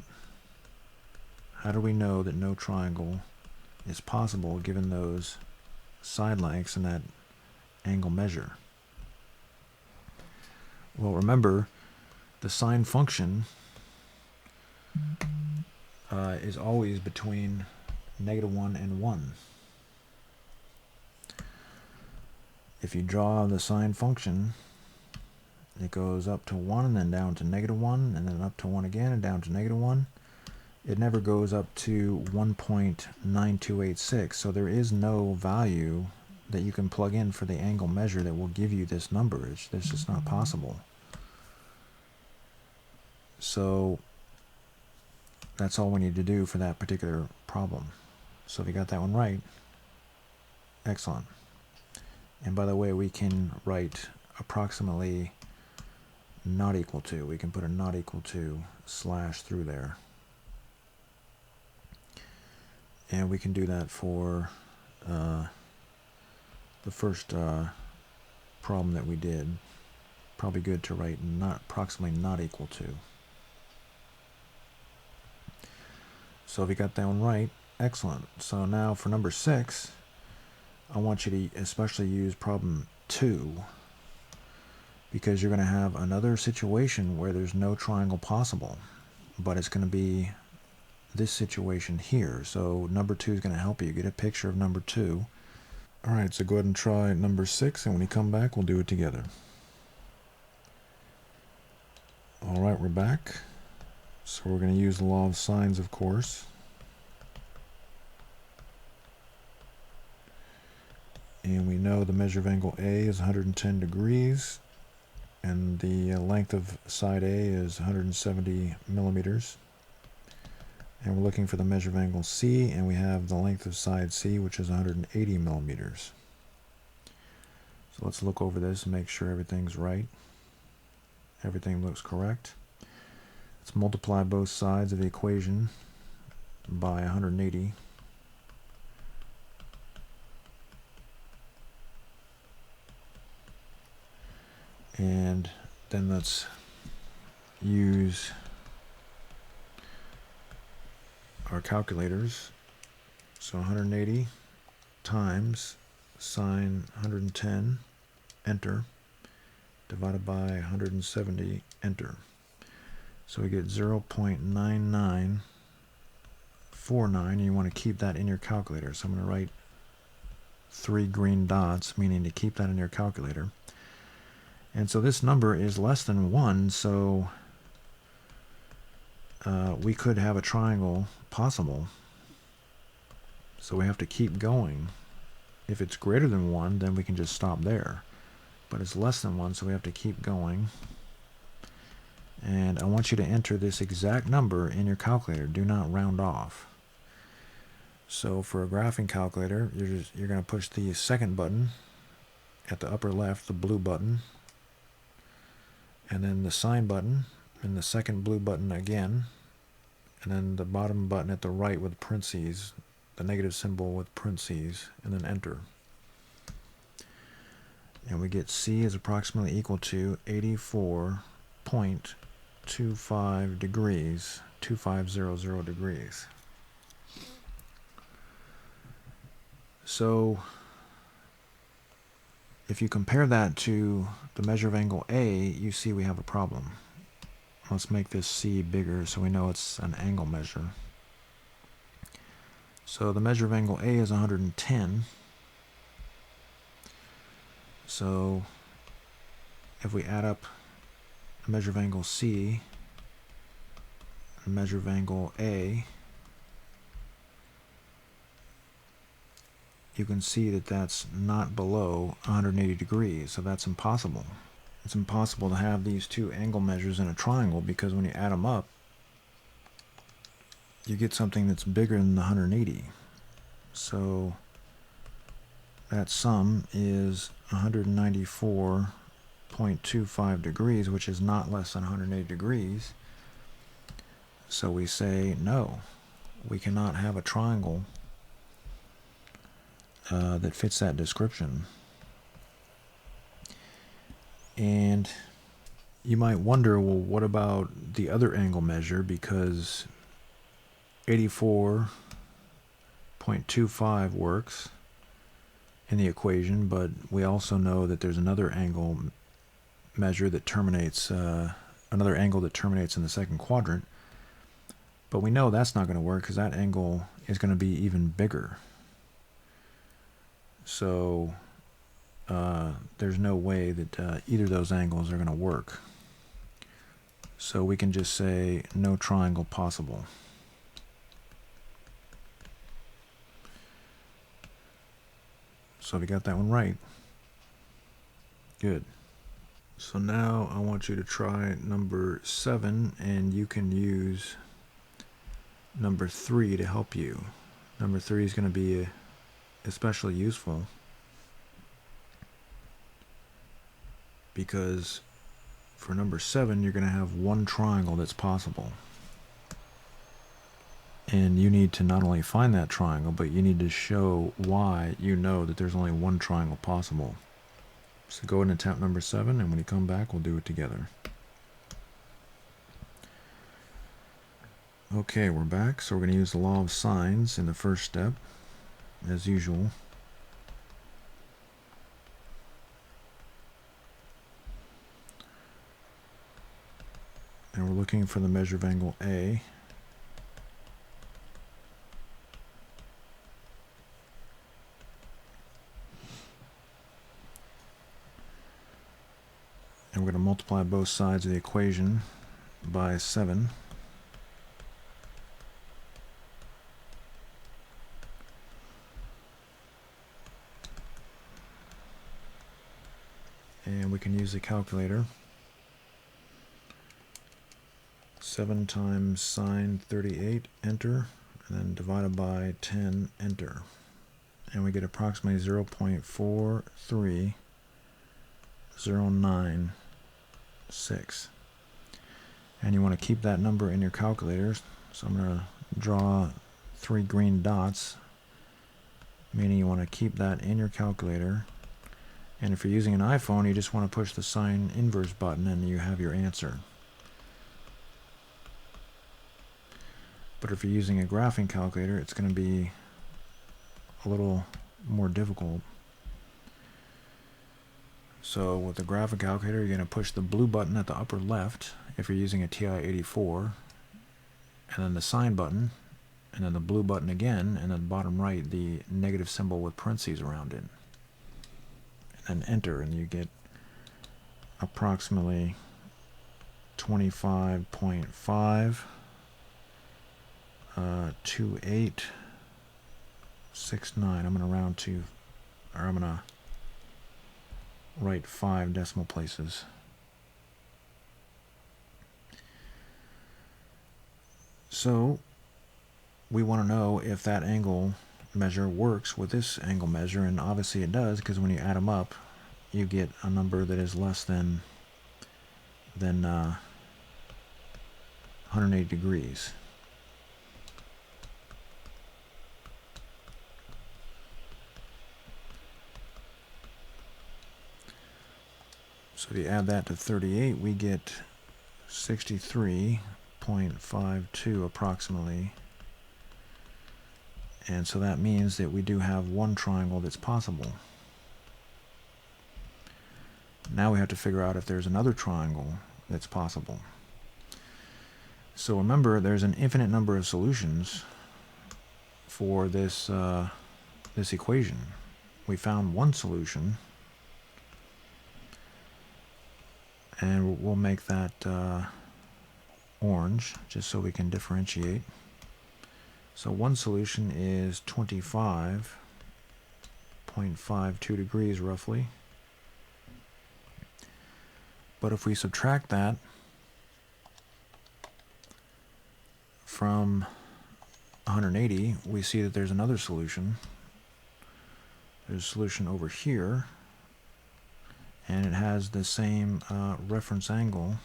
How do we know that no triangle is possible given those side lengths and that angle measure? Well, remember, the sine function is always between -1 and 1. If you draw the sine function, it goes up to 1 and then down to -1 and then up to 1 again and down to -1. It never goes up to 1.9286, so there is no value that you can plug in for the angle measure that will give you this number. It's just not possible. So that's all we need to do for that particular problem. So if you got that one right, excellent. And by the way, we can write approximately not equal to. We can put a not equal to slash through there. And we can do that for the first problem that we did. Probably good to write not approximately not equal to. So if you got that one right, excellent. So now for number 6, I want you to especially use problem 2, because you're going to have another situation where there's no triangle possible, but it's going to be this situation here. So number 2 is going to help you get a picture of number 2. All right, so go ahead and try number 6, and when you come back, we'll do it together. All right, we're back. So we're going to use the law of sines, of course. And we know the measure of angle A is 110 degrees, and the length of side A is 170 millimeters. And we're looking for the measure of angle C, and we have the length of side C, which is 180 millimeters. So let's look over this and make sure everything's right. Everything looks correct. Let's multiply both sides of the equation by 180. And then let's use our calculators. So 180 times sine 110, enter, divided by 170, enter. So we get 0.9949, and you want to keep that in your calculator. So I'm going to write 3 green dots, meaning to keep that in your calculator. And so this number is less than 1, so we could have a triangle possible. So we have to keep going. If it's greater than 1, then we can just stop there. But it's less than 1, so we have to keep going. And I want you to enter this exact number in your calculator. Do not round off. So for a graphing calculator, you're going to push the second button at the upper left, the blue button, and then the sign button, and the second blue button again, and then the bottom button at the right with parentheses, the negative symbol with parentheses, and then enter. And we get C is approximately equal to 84.25 degrees, 2500 degrees. So if you compare that to the measure of angle A, you see we have a problem. Let's make this C bigger so we know it's an angle measure. So the measure of angle A is 110. So if we add up the measure of angle C and the measure of angle A, you can see that that's not below 180 degrees, so that's impossible. It's impossible to have these two angle measures in a triangle, because when you add them up, you get something that's bigger than the 180. So that sum is 194.25 degrees, which is not less than 180 degrees. So we say no, we cannot have a triangle that fits that description. And you might wonder, well, what about the other angle measure? Because 84.25 works in the equation, but we also know that there's another angle measure that terminates, another angle that terminates in the second quadrant. But we know that's not going to work because that angle is going to be even bigger. So there's no way that either of those angles are going to work. So we can just say no triangle possible. So we got that one right. Good. So now I want you to try number 7, and you can use number 3 to help you. Number 3 is going to be especially useful because for number 7 you're going to have one triangle that's possible, and you need to not only find that triangle, but you need to show why you know that there's only one triangle possible. So go ahead and attempt number 7, and when you come back we'll do it together. Okay, we're back. So we're going to use the law of sines in the first step as usual. And we're looking for the measure of angle A. And we're going to multiply both sides of the equation by 7. And we can use the calculator. 7 times sine 38, enter, and then divided by 10, enter. And we get approximately 0.43096. And you want to keep that number in your calculator. So I'm going to draw 3 green dots, meaning you want to keep that in your calculator. And if you're using an iPhone, you just want to push the sine inverse button and you have your answer. But if you're using a graphing calculator, it's going to be a little more difficult. So with the graphic calculator, you're going to push the blue button at the upper left if you're using a TI-84, and then the sign button, and then the blue button again, and then the bottom right, the negative symbol with parentheses around it. And then enter, and you get approximately 25.5, 2869. I'm going to round to, or I'm going to write 5 decimal places. So we want to know if that angle measure works with this angle measure, and obviously it does, because when you add them up, you get a number that is less than 180 degrees. So if you add that to 38, we get 63.52 approximately. And so that means that we do have one triangle that's possible. Now we have to figure out if there's another triangle that's possible. So remember, there's an infinite number of solutions for this this equation. We found one solution, and we'll make that orange just so we can differentiate. So one solution is 25.52 degrees roughly. But if we subtract that from 180, we see that there's another solution. There's a solution over here, and it has the same reference angle.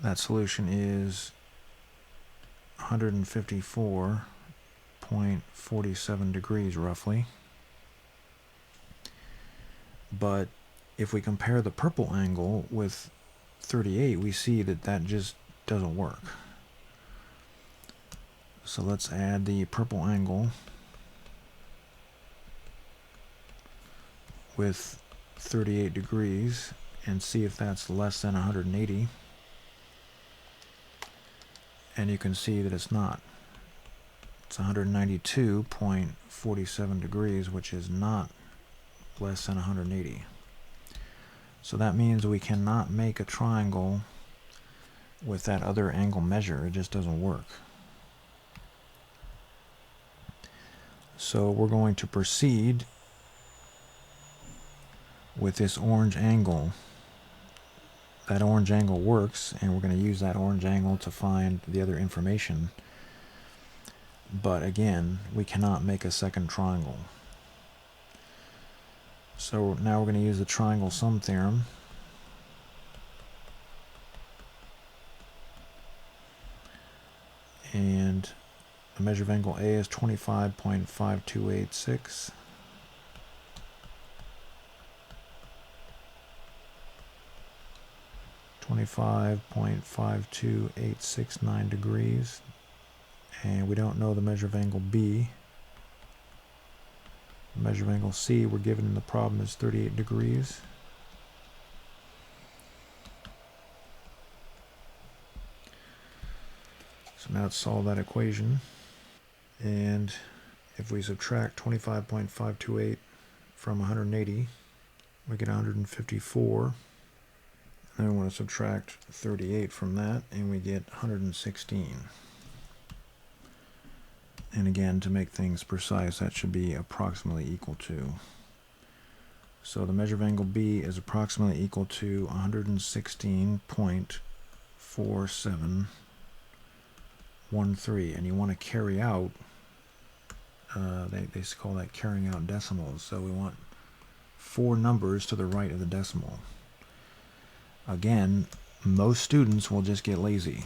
That solution is 154.47 degrees roughly. But if we compare the purple angle with 38, we see that that just doesn't work. So let's add the purple angle with 38 degrees and see if that's less than 180. And you can see that it's not. It's 192.47 degrees, which is not less than 180. So that means we cannot make a triangle with that other angle measure. It just doesn't work. So we're going to proceed with this orange angle. That orange angle works, and we're going to use that orange angle to find the other information. But again, we cannot make a second triangle. So now we're going to use the triangle sum theorem. And the measure of angle A is 25.5286. .52869 degrees, and we don't know the measure of angle B. The measure of angle C we're given in the problem is 38 degrees. So now let's solve that equation, and if we subtract 25.528 from 180, we get 154. Then we want to subtract 38 from that, and we get 116. And again, to make things precise, that should be approximately equal to. So the measure of angle B is approximately equal to 116.4713. And you want to carry out, they call that carrying out decimals. So we want 4 numbers to the right of the decimal. Again, most students will just get lazy,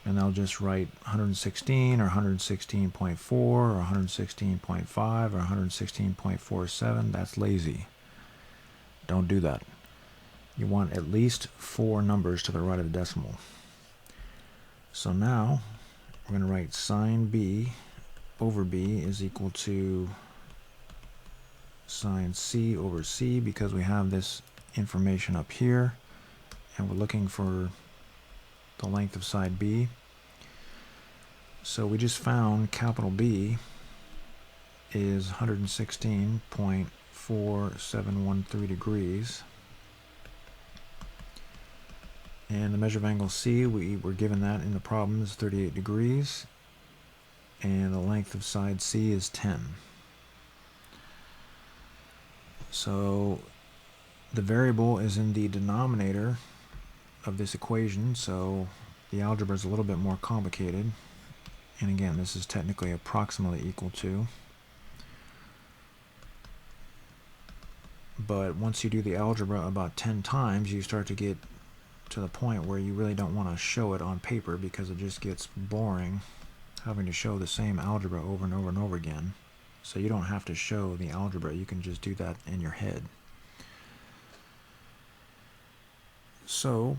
and they'll just write 116 or 116.4 or 116.5 or 116.47. That's lazy. Don't do that. You want at least 4 numbers to the right of the decimal. So now we're going to write sine B over B is equal to sine C over C because we have this information up here and we're looking for the length of side B. So we just found capital B is 116.4713 degrees. And the measure of angle C, we were given that in the problem, is 38 degrees. And the length of side C is 10. So the variable is in the denominator of this equation, so the algebra is a little bit more complicated. And again, this is technically approximately equal to. But once you do the algebra about 10 times, you start to get to the point where you really don't want to show it on paper because it just gets boring having to show the same algebra over and over and over again. So you don't have to show the algebra, you can just do that in your head. So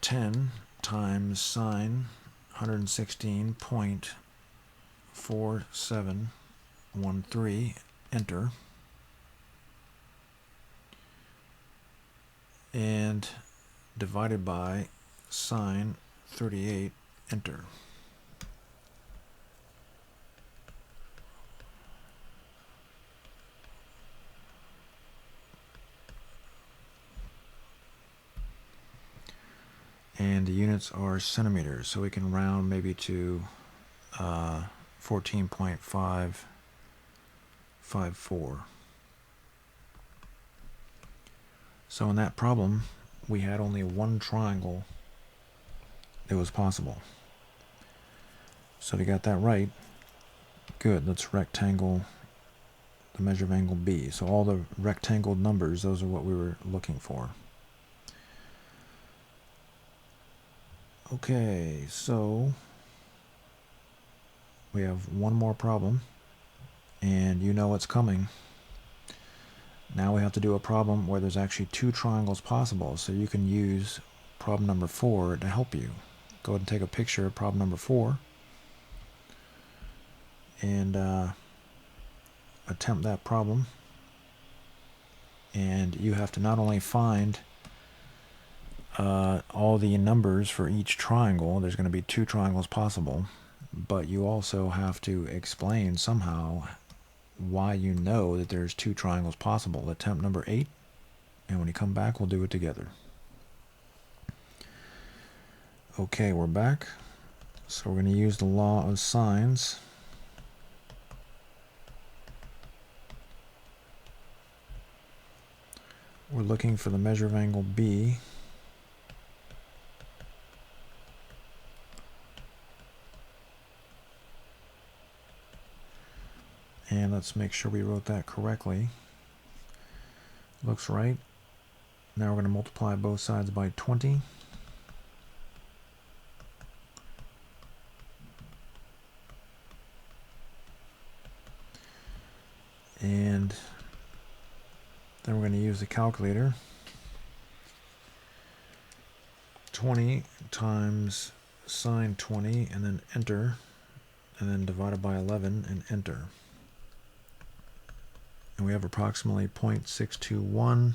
10 times sine 116.4713, enter, and divided by sine 38, enter. And the units are centimeters, so we can round maybe to 14.554. So in that problem, we had only one triangle that was possible. So if you got that right, good. Let's rectangle the measure of angle B. So all the rectangled numbers, those are what we were looking for. Okay, so we have one more problem, and you know what's coming. Now we have to do a problem where there's actually two triangles possible, so you can use problem number 4 to help you. Go ahead and take a picture of problem number 4 and attempt that problem. And you have to not only find all the numbers for each triangle, there's going to be two triangles possible, but you also have to explain somehow why you know that there's two triangles possible. Attempt number 8, and when you come back, we'll do it together. Okay, we're back. So we're going to use the law of sines. We're looking for the measure of angle B. And let's make sure we wrote that correctly. Looks right. Now we're going to multiply both sides by 20. And then we're going to use the calculator. 20 times sine 20, and then enter, and then divided by 11 and enter. And we have approximately 0.6218.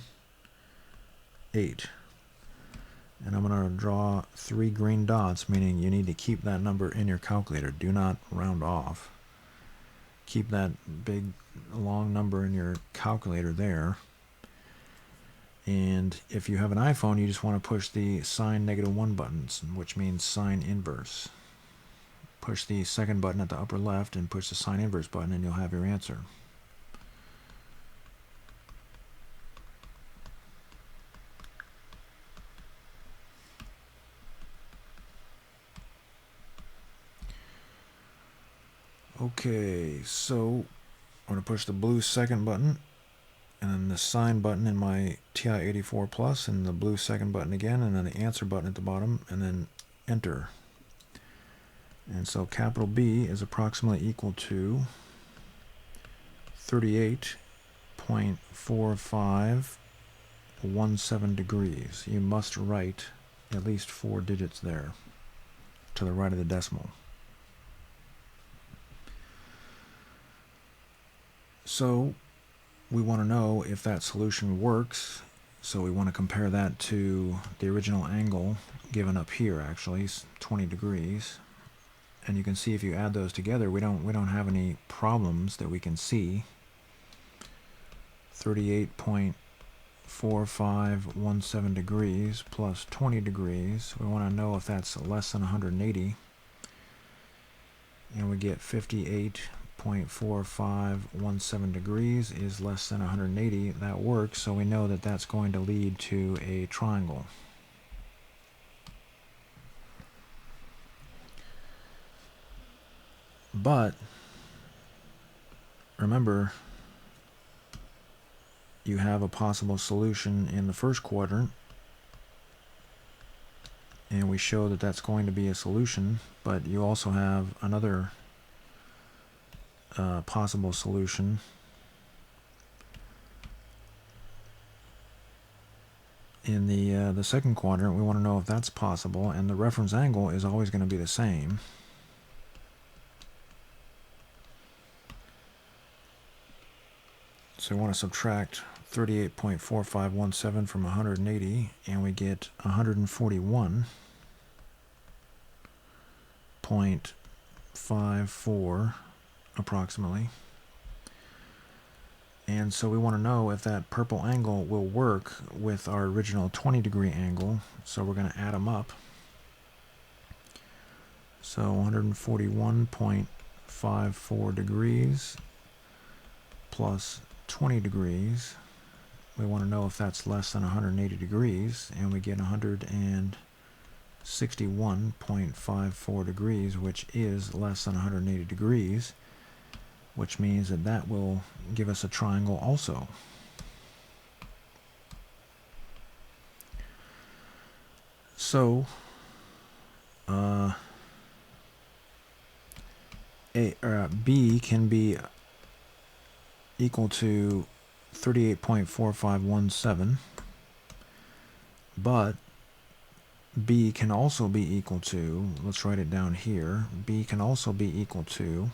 And I'm going to draw 3 green dots, meaning you need to keep that number in your calculator. Do not round off. Keep that big long number in your calculator there. And if you have an iPhone, you just want to push the sine -1 buttons, which means sine inverse. Push the second button at the upper left and push the sine inverse button, and you'll have your answer. Okay, so I'm going to push the blue second button, and then the sine button in my TI-84 Plus, and the blue second button again, and then the answer button at the bottom, and then enter. And so capital B is approximately equal to 38.4517 degrees. You must write at least 4 digits there to the right of the decimal. So we want to know if that solution works, so we want to compare that to the original angle given up here, actually 20 degrees. And you can see if you add those together, we don't have any problems that we can see. 38.4517 degrees plus 20 degrees. We want to know if that's less than 180. And we get 58.4517 degrees is less than 180. That works, so we know that that's going to lead to a triangle. But remember, you have a possible solution in the first quadrant, and we show that that's going to be a solution, but you also have another possible solution in the second quadrant. We want to know if that's possible, and the reference angle is always going to be the same. So we want to subtract 38.4517 from 180, and we get 141.54 approximately. And so we want to know if that purple angle will work with our original 20-degree angle, so we're going to add them up. So 141.54 degrees plus 20 degrees. We want to know if that's less than 180 degrees, and we get 161.54 degrees, which is less than 180 degrees, which means that that will give us a triangle also. So B can be equal to 38.4517, but B can also be equal to, let's write it down here, B can also be equal to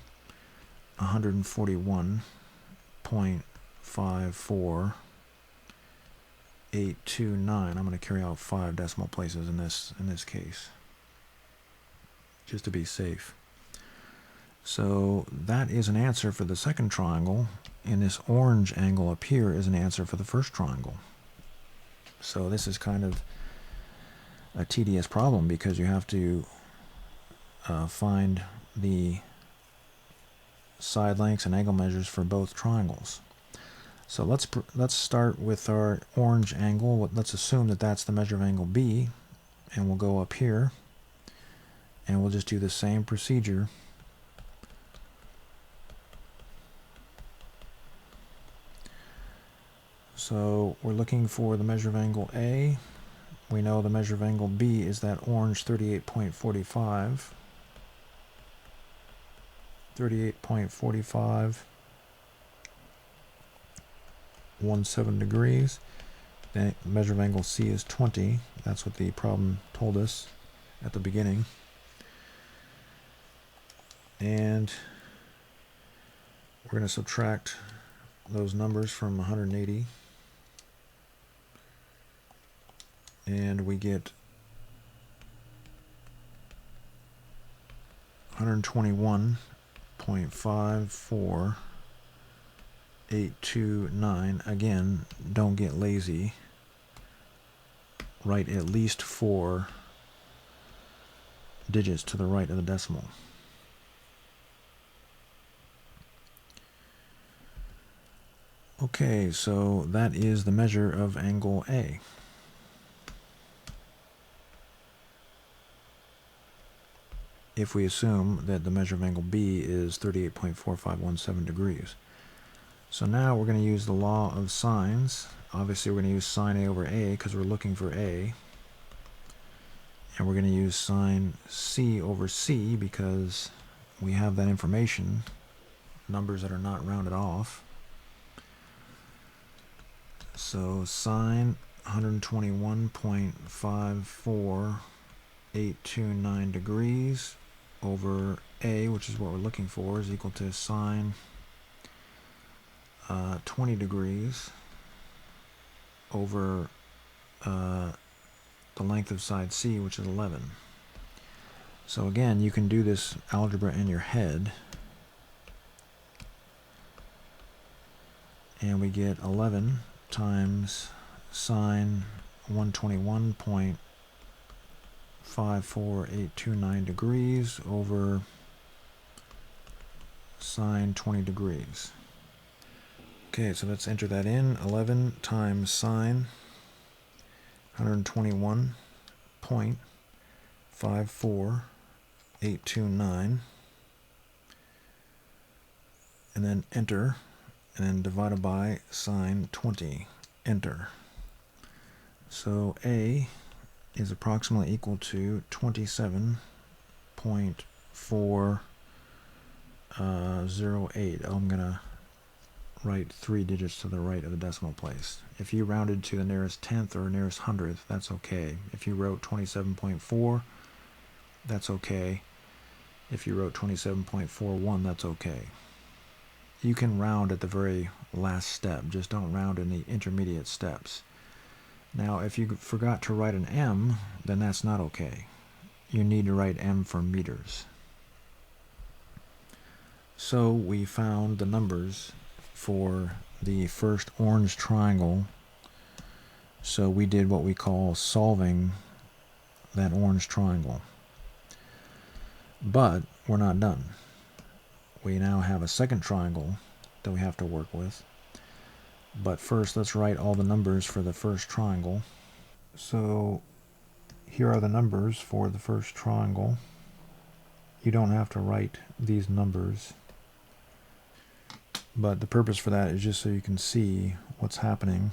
141.54829. I'm going to carry out 5 decimal places in this case, just to be safe. So that is an answer for the second triangle, and this orange angle up here is an answer for the first triangle. So this is kind of a tedious problem because you have to find the side lengths and angle measures for both triangles. So let's start with our orange angle. Let's assume that that's the measure of angle B, and we'll go up here, and we'll just do the same procedure. So we're looking for the measure of angle A. We know the measure of angle B is that orange 38.45. 38.4517 degrees. The measure of angle C is 20. That's what the problem told us at the beginning. And we're going to subtract those numbers from 180. And we get 121.54829. Again, don't get lazy. Write at least 4 digits to the right of the decimal. Okay, so that is the measure of angle A. If we assume that the measure of angle B is 38.4517 degrees. So now we're going to use the law of sines. Obviously we're going to use sine A over A because we're looking for A. And we're going to use sine C over C because we have that information, numbers that are not rounded off. So sine 121.54829 degrees over A, which is what we're looking for, is equal to sine 20 degrees over the length of side C, which is 11. So again, you can do this algebra in your head, and we get 11 times sine 121.54829 degrees over sine 20 degrees. Okay, so let's enter that in. 11 times sine 121.54829, and then enter, and then divided by sine 20, enter. So A is approximately equal to 27.408. I'm going to write 3 digits to the right of the decimal place. If you rounded to the nearest tenth or nearest hundredth, that's okay. If you wrote 27.4, that's okay. If you wrote 27.41, that's okay. You can round at the very last step, just don't round in the intermediate steps. Now, if you forgot to write an M, then that's not okay. You need to write M for meters. So we found the numbers for the first orange triangle. So we did what we call solving that orange triangle. But we're not done. We now have a second triangle that we have to work with. But first, let's write all the numbers for the first triangle. So here are the numbers for the first triangle. You don't have to write these numbers, but the purpose for that is just so you can see what's happening.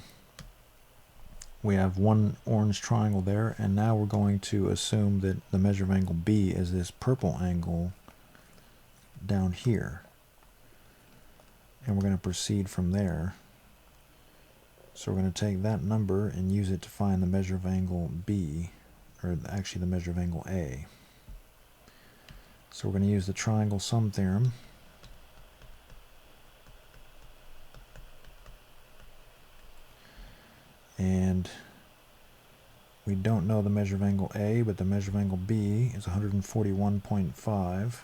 We have one orange triangle there, and now we're going to assume that the measure of angle B is this purple angle down here. And we're going to proceed from there. So we're going to take that number and use it to find the measure of angle B, or actually the measure of angle A. So we're going to use the triangle sum theorem. And we don't know the measure of angle A, but the measure of angle B is 141.5.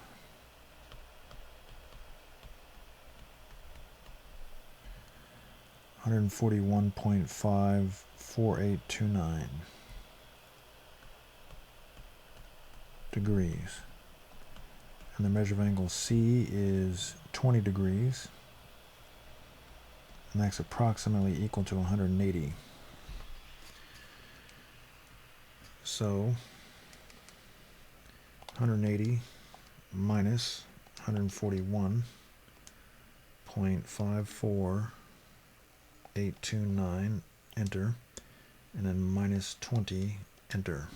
141.54829 degrees. And the measure of angle C is 20 degrees. And that's approximately equal to 180. So 180 minus 141.54829, enter, and then minus 20, enter.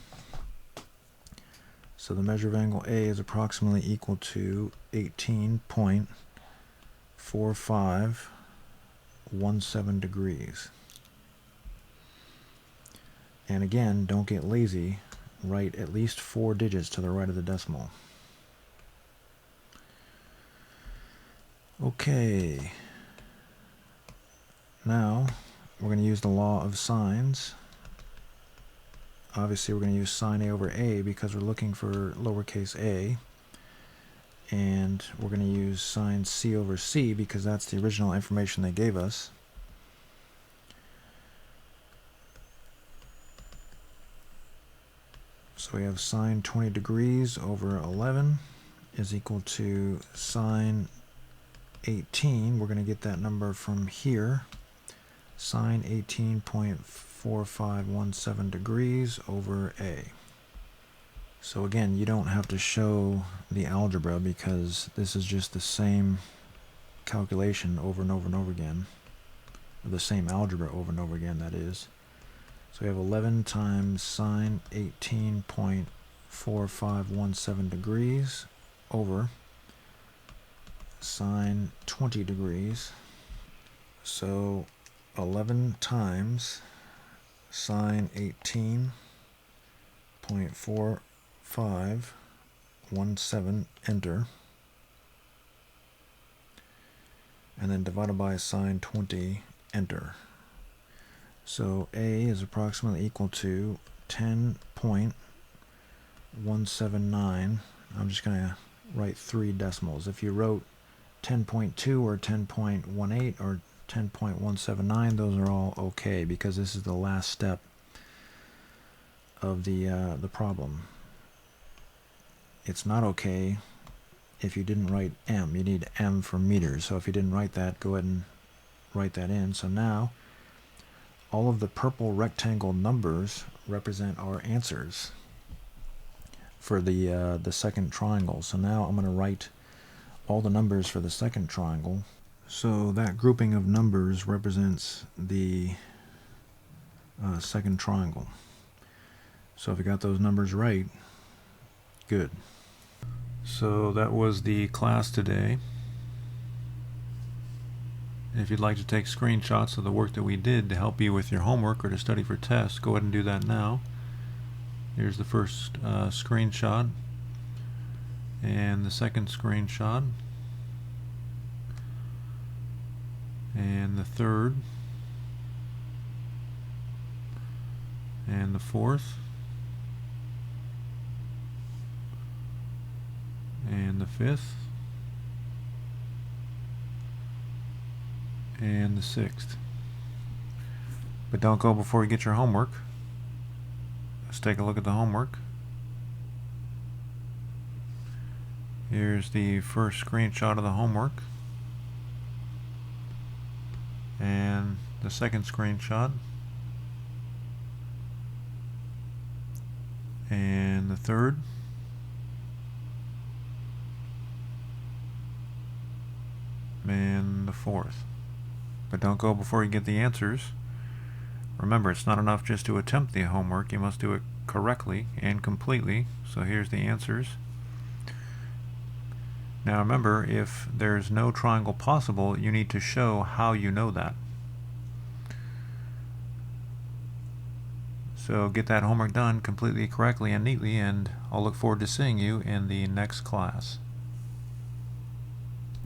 So the measure of angle A is approximately equal to 18.4517 degrees. And again, don't get lazy. Write at least 4 digits to the right of the decimal. Okay. Now, we're going to use the law of sines. Obviously, we're going to use sine A over A because we're looking for lowercase a. And we're going to use sine C over C because that's the original information they gave us. So we have sine 20 degrees over 11 is equal to sine 18. We're going to get that number from here. Sine 18.4517 degrees over A. So again, you don't have to show the algebra because this is just the same calculation over and over and over again. Or the same algebra over and over again, that is. So we have 11 times sine 18.4517 degrees over sine 20 degrees. So 11 times sine 18.4517, enter. and then divided by sine 20, enter. So A is approximately equal to 10.179. I'm just going to write 3 decimals. If you wrote 10.2 or 10.18 or 10.179, those are all okay because this is the last step of the problem. It's not okay if you didn't write m. You need m for meters. So if you didn't write that, go ahead and write that in. So now all of the purple rectangle numbers represent our answers for the second triangle. So now I'm going to write all the numbers for the second triangle. So that grouping of numbers represents the second triangle. So if you got those numbers right, good. So that was the class today. If you'd like to take screenshots of the work that we did to help you with your homework or to study for tests, go ahead and do that now. Here's the first screenshot and the second screenshot and the third and the fourth and the fifth and the sixth. But don't go before you get your homework. Let's take a look at the homework. Here's the first screenshot of the homework and the second screenshot and the third and the fourth. But don't go before you get the answers. Remember, it's not enough just to attempt the homework. You must do it correctly and completely. So here's the answers. Now remember, if there's no triangle possible, you need to show how you know that. So get that homework done completely, correctly, and neatly, and I'll look forward to seeing you in the next class.